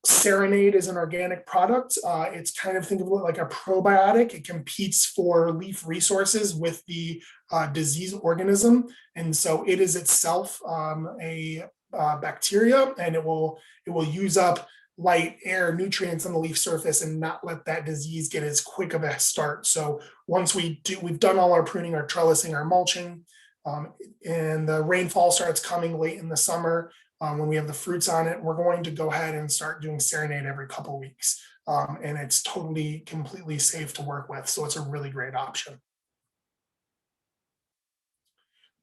Serenade is an organic product. It's kind of, think of it like a probiotic. It competes for leaf resources with the disease organism. And so it is itself a bacteria, and it will use up light, air, nutrients on the leaf surface and not let that disease get as quick of a start. So once we've done all our pruning, our trellising, our mulching, and the rainfall starts coming late in the summer, when we have the fruits on it, we're going to go ahead and start doing Serenade every couple of weeks. And it's completely safe to work with. So it's a really great option.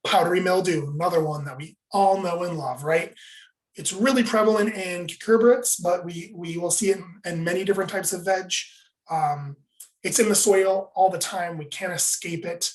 Powdery mildew, another one that we all know and love, right? It's really prevalent in cucurbits, but we will see it in many different types of veg. It's in the soil all the time. We can't escape it.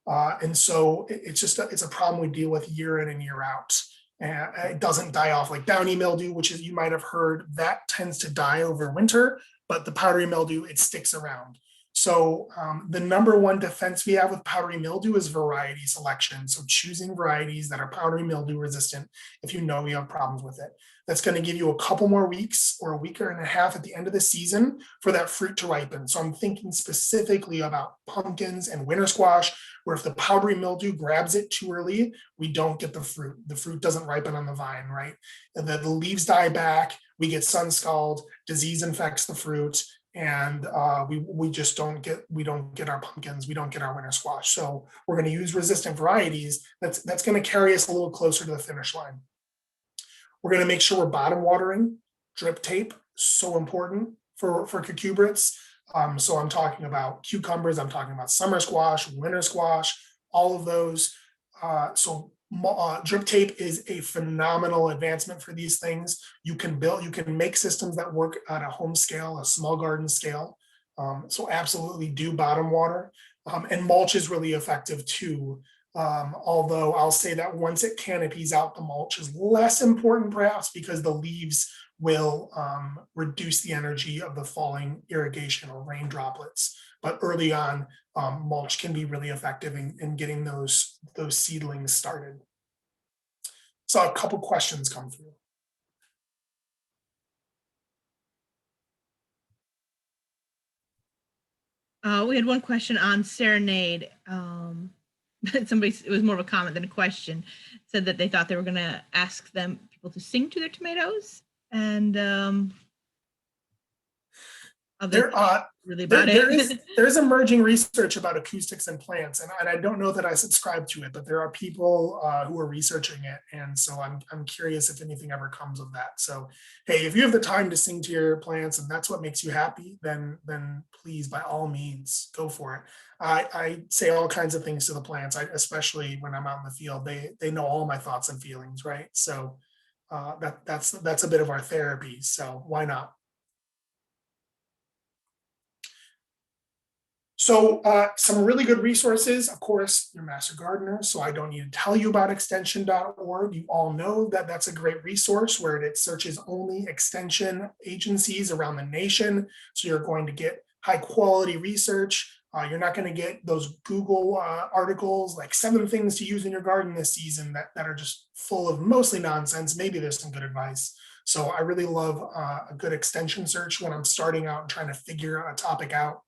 And so it's a problem we deal with year in and year out. And it doesn't die off like downy mildew, which is, you might have heard, that tends to die over winter, but the powdery mildew, it sticks around. So the number one defense we have with powdery mildew is variety selection. So choosing varieties that are powdery mildew resistant if you know you have problems with it. That's going to give you a couple more weeks or a week and a half at the end of the season for that fruit to ripen. So I'm thinking specifically about pumpkins and winter squash, where if the powdery mildew grabs it too early, we don't get the fruit. The fruit doesn't ripen on the vine, right? And the leaves die back, we get sun scald, disease infects the fruit, and we just don't get our pumpkins, we don't get our winter squash. So we're going to use resistant varieties. That's going to carry us a little closer to the finish line. We're going to make sure we're bottom watering. Drip tape, so important for cucurbits. So I'm talking about cucumbers, I'm talking about summer squash, winter squash, all of those. Drip tape is a phenomenal advancement for these things. You can make systems that work at a home scale, a small garden scale. So absolutely do bottom water. And mulch is really effective too. Although I'll say that once it canopies out, the mulch is less important perhaps, because the leaves will reduce the energy of the falling irrigation or rain droplets. But early on, mulch can be really effective in getting those seedlings started. Saw a couple questions come through. We had one question on Serenade. It was more of a comment than a question, said that they thought they were going to ask people to sing to their tomatoes, and there's emerging research about acoustics in plants, and I don't know that I subscribe to it, but there are people who are researching it, and so I'm curious if anything ever comes of that. So hey, if you have the time to sing to your plants and that's what makes you happy, then please, by all means, go for it. I say all kinds of things to the plants, especially when I'm out in the field. They know all my thoughts and feelings, right? So that's a bit of our therapy. So why not? So some really good resources, of course, your Master Gardener. So I don't need to tell you about extension.org. You all know that that's a great resource where it searches only extension agencies around the nation. So you're going to get high quality research. You're not going to get those Google articles like 7 things to use in your garden this season that are just full of mostly nonsense. Maybe there's some good advice. So I really love a good extension search when I'm starting out and trying to figure a topic out.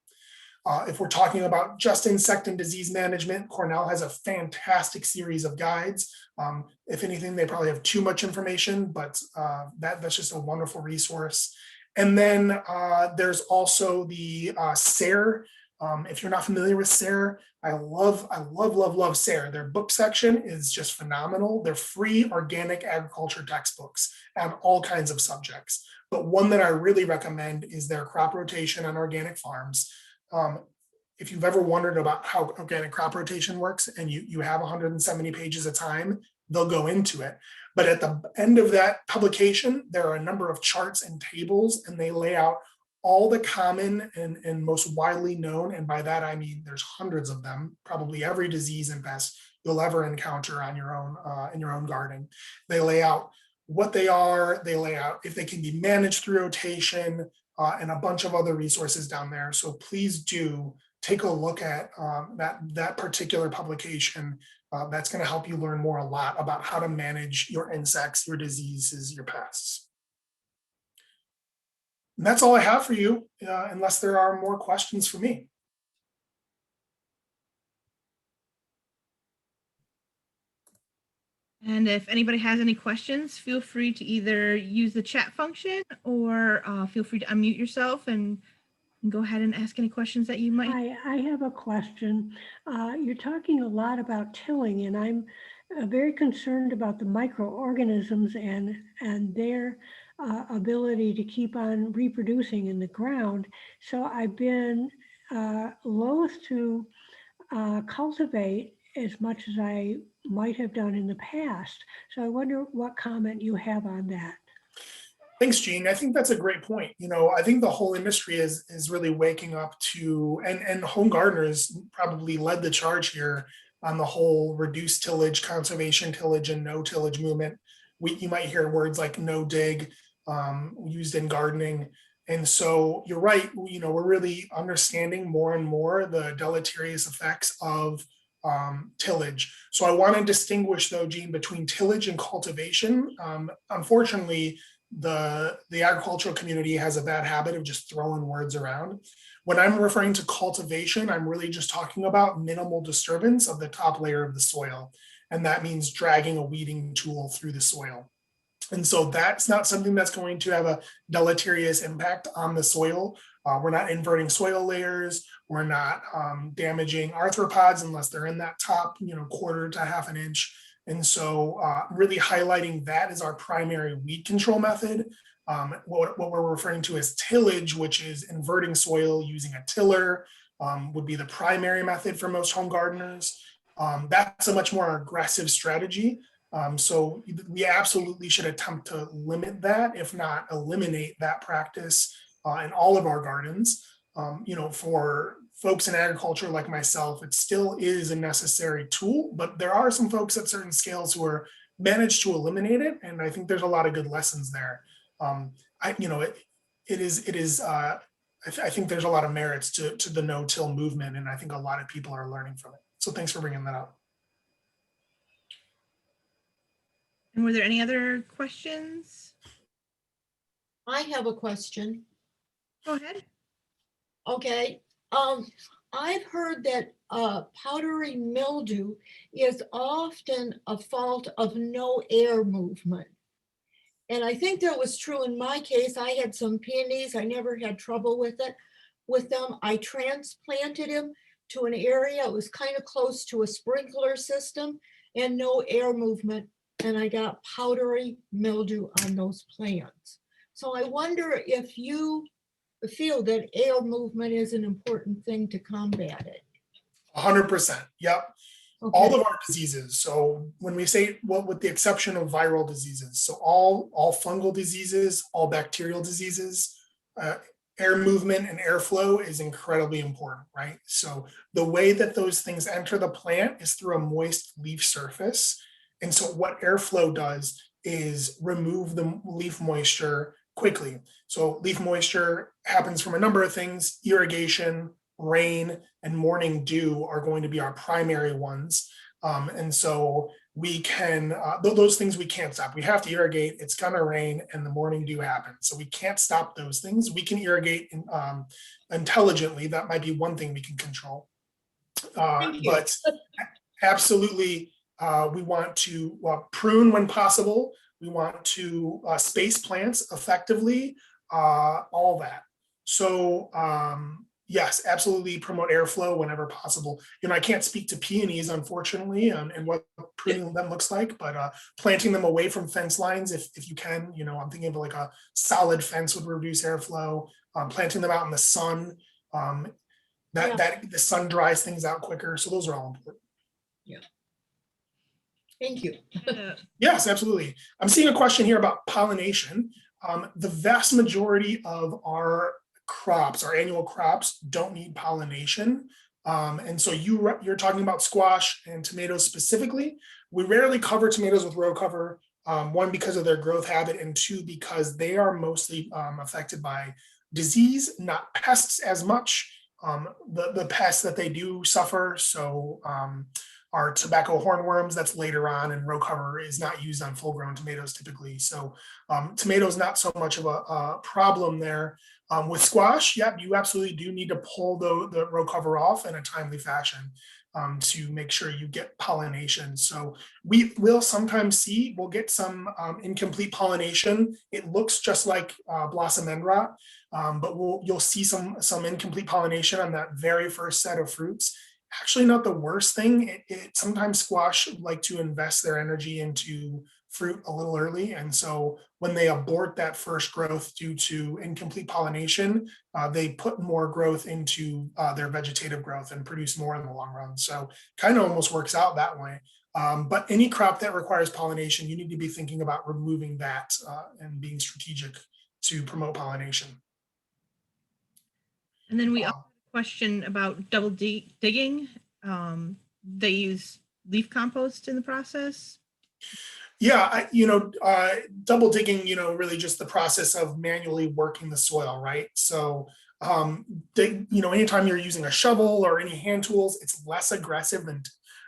If we're talking about just insect and disease management, Cornell has a fantastic series of guides. If anything, they probably have too much information, but that's just a wonderful resource. And then there's also the SARE. If you're not familiar with SARE, I love SARE. Their book section is just phenomenal. They're free organic agriculture textbooks on all kinds of subjects. But one that I really recommend is their crop rotation on organic farms. If you've ever wondered about how organic crop rotation works and you have 170 pages of time, they'll go into it. But at the end of that publication, there are a number of charts and tables, and they lay out all the common and most widely known, and by that I mean there's hundreds of them, probably every disease and pest you'll ever encounter on your own in your own garden. They lay out what they are, they lay out if they can be managed through rotation, and a bunch of other resources down there. So please do take a look at that particular publication. That's going to help you learn a lot about how to manage your insects, your diseases, your pests. And that's all I have for you, unless there are more questions for me. And if anybody has any questions, feel free to either use the chat function or feel free to unmute yourself and go ahead and ask any questions that you might. I have a question. You're talking a lot about tilling, and I'm very concerned about the microorganisms and their ability to keep on reproducing in the ground. So I've been loath to cultivate as much as I might have done in the past. So I wonder what comment you have on that. Thanks, Gene. I think that's a great point. I think the whole industry is really waking up to, and home gardeners probably led the charge here on the whole reduced tillage, conservation tillage, and no tillage movement. You might hear words like no dig used in gardening. And so you're right, we're really understanding more and more the deleterious effects of tillage. So I want to distinguish though, Gene, between tillage and cultivation. Unfortunately, the agricultural community has a bad habit of just throwing words around. When I'm referring to cultivation, I'm really just talking about minimal disturbance of the top layer of the soil. And that means dragging a weeding tool through the soil. And so that's not something that's going to have a deleterious impact on the soil. We're not inverting soil layers. We're not damaging arthropods unless they're in that top, quarter to half an inch. And so really highlighting that as our primary weed control method. What we're referring to as tillage, which is inverting soil using a tiller, would be the primary method for most home gardeners. That's a much more aggressive strategy. So we absolutely should attempt to limit that, if not eliminate that practice in all of our gardens. For folks in agriculture like myself, it still is a necessary tool, but there are some folks at certain scales who are managed to eliminate it. And I think there's a lot of good lessons there. I think there's a lot of merits to the no-till movement. And I think a lot of people are learning from it. So thanks for bringing that up. And were there any other questions? I have a question. Go ahead. Okay. I've heard that powdery mildew is often a fault of no air movement. And I think that was true in my case. I had some peonies. I never had trouble with them. I transplanted them to an area. It was kind of close to a sprinkler system and no air movement. And I got powdery mildew on those plants. So I wonder if you feel that air movement is an important thing to combat it. 100%. Yep. Okay. All of our diseases. So when we say, well, with the exception of viral diseases, so all fungal diseases, all bacterial diseases, air movement and airflow is incredibly important, right? So the way that those things enter the plant is through a moist leaf surface. And so what airflow does is remove the leaf moisture quickly. So leaf moisture happens from a number of things: irrigation, rain, and morning dew are going to be our primary ones. And so we can, those things we can't stop. We have to irrigate, it's gonna rain, and the morning dew happens. So we can't stop those things. We can irrigate intelligently. That might be one thing we can control. But absolutely, we want to prune when possible. We want to space plants effectively, all that. So yes, absolutely promote airflow whenever possible. I can't speak to peonies, unfortunately, and what pruning them looks like, but planting them away from fence lines, if you can, I'm thinking of like a solid fence would reduce airflow. Planting them out in the sun, that the sun dries things out quicker. So those are all important. Yeah. Thank you. Yes, absolutely. I'm seeing a question here about pollination. The vast majority of our crops, our annual crops, don't need pollination. And so you're talking about squash and tomatoes specifically. We rarely cover tomatoes with row cover, one, because of their growth habit, and two, because they are mostly affected by disease, not pests as much. The pests that they do suffer, so are tobacco hornworms, that's later on, and row cover is not used on full grown tomatoes typically. So tomatoes not so much of a problem there. With squash, yeah, you absolutely do need to pull the row cover off in a timely fashion to make sure you get pollination. So we will sometimes we'll get some incomplete pollination. It looks just like blossom end rot, but you'll see some incomplete pollination on that very first set of fruits. Actually not the worst thing. Sometimes squash like to invest their energy into fruit a little early. And so when they abort that first growth due to incomplete pollination, they put more growth into their vegetative growth and produce more in the long run. So kind of almost works out that way. But any crop that requires pollination, you need to be thinking about removing that and being strategic to promote pollination. And then we also have a question about double digging. They use leaf compost in the process. Yeah, double digging, really just the process of manually working the soil, right? So, anytime you're using a shovel or any hand tools, it's less aggressive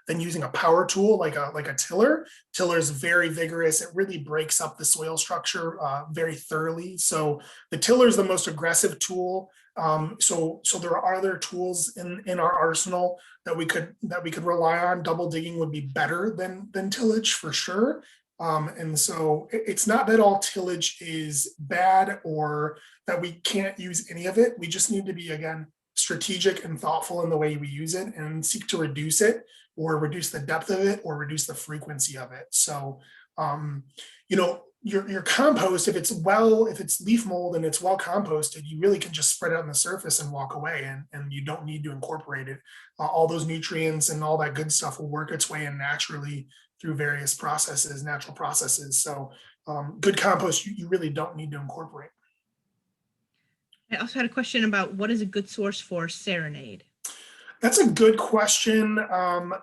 than using a power tool like a tiller. Tiller is very vigorous. It really breaks up the soil structure very thoroughly. So the tiller is the most aggressive tool. So there are other tools in our arsenal that we could rely on. Double digging would be better than tillage for sure. And so it's not that all tillage is bad or that we can't use any of it. We just need to be, again, strategic and thoughtful in the way we use it and seek to reduce it or reduce the depth of it or reduce the frequency of it. So, your compost, if it's leaf mold and it's well composted, you really can just spread it on the surface and walk away, and you don't need to incorporate it. All those nutrients and all that good stuff will work its way in naturally through various processes, natural processes. So good compost, you really don't need to incorporate. I also had a question about what is a good source for Serenade? That's a good question. I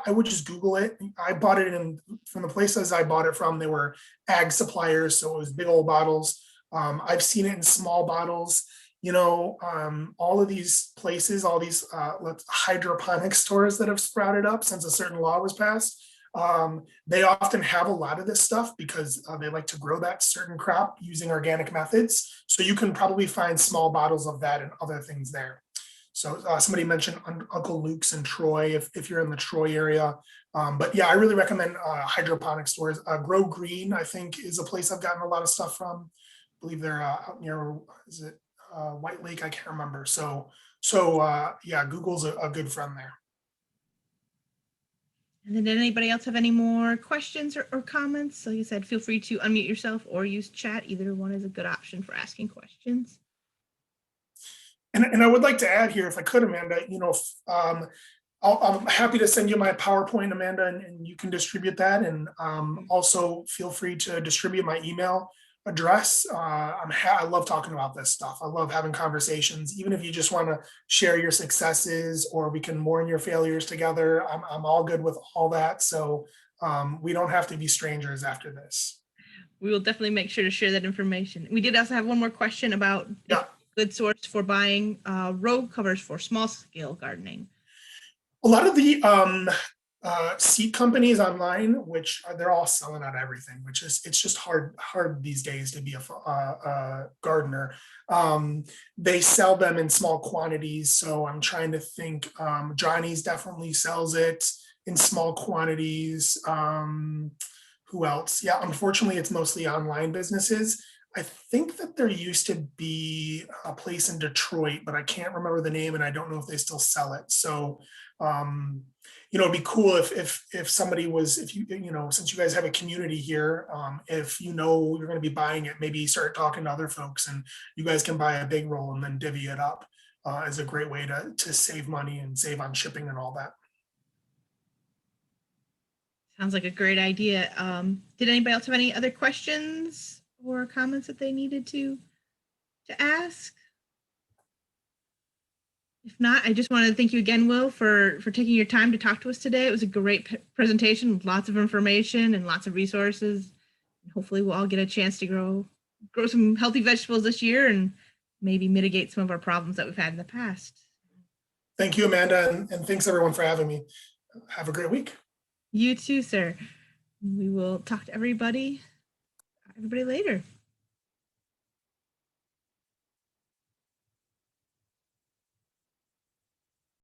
would just Google it. I bought it from the places I bought it from. They were ag suppliers, so it was big old bottles. I've seen it in small bottles. All of these places, all these hydroponic stores that have sprouted up since a certain law was passed, they often have a lot of this stuff because they like to grow that certain crop using organic methods. So you can probably find small bottles of that and other things there. So somebody mentioned Uncle Luke's in Troy, if you're in the Troy area. But yeah, I really recommend hydroponic stores. Grow Green, I think, is a place I've gotten a lot of stuff from. I believe they're out near, is it White Lake? I can't remember. So yeah, Google's a good friend there. And then did anybody else have any more questions or comments? So like you said, feel free to unmute yourself or use chat. Either one is a good option for asking questions. And I would like to add here, if I could, Amanda, I'm happy to send you my PowerPoint, Amanda, and you can distribute that. And also feel free to distribute my email address. I love talking about this stuff. I love having conversations, even if you just want to share your successes or we can mourn your failures together. I'm all good with all that. So we don't have to be strangers after this. We will definitely make sure to share that information. We did also have one more question about good source for buying row covers for small scale gardening. A lot of the seed companies online, which they're all selling out everything, it's just hard these days to be a gardener. They sell them in small quantities. So I'm trying to think, Johnny's definitely sells it in small quantities. Who else? Yeah, unfortunately, it's mostly online businesses. I think that there used to be a place in Detroit, but I can't remember the name and I don't know if they still sell it. So, it'd be cool if somebody was, since you guys have a community here, if you're going to be buying it, maybe start talking to other folks and you guys can buy a big roll and then divvy it up as a great way to save money and save on shipping and all that. Sounds like a great idea. Did anybody else have any other questions or comments that they needed to ask? If not, I just wanted to thank you again, Will, for taking your time to talk to us today. It was a great presentation with lots of information and lots of resources. Hopefully we'll all get a chance to grow some healthy vegetables this year and maybe mitigate some of our problems that we've had in the past. Thank you, Amanda, and thanks everyone for having me. Have a great week. You too, sir. We will talk to everybody later.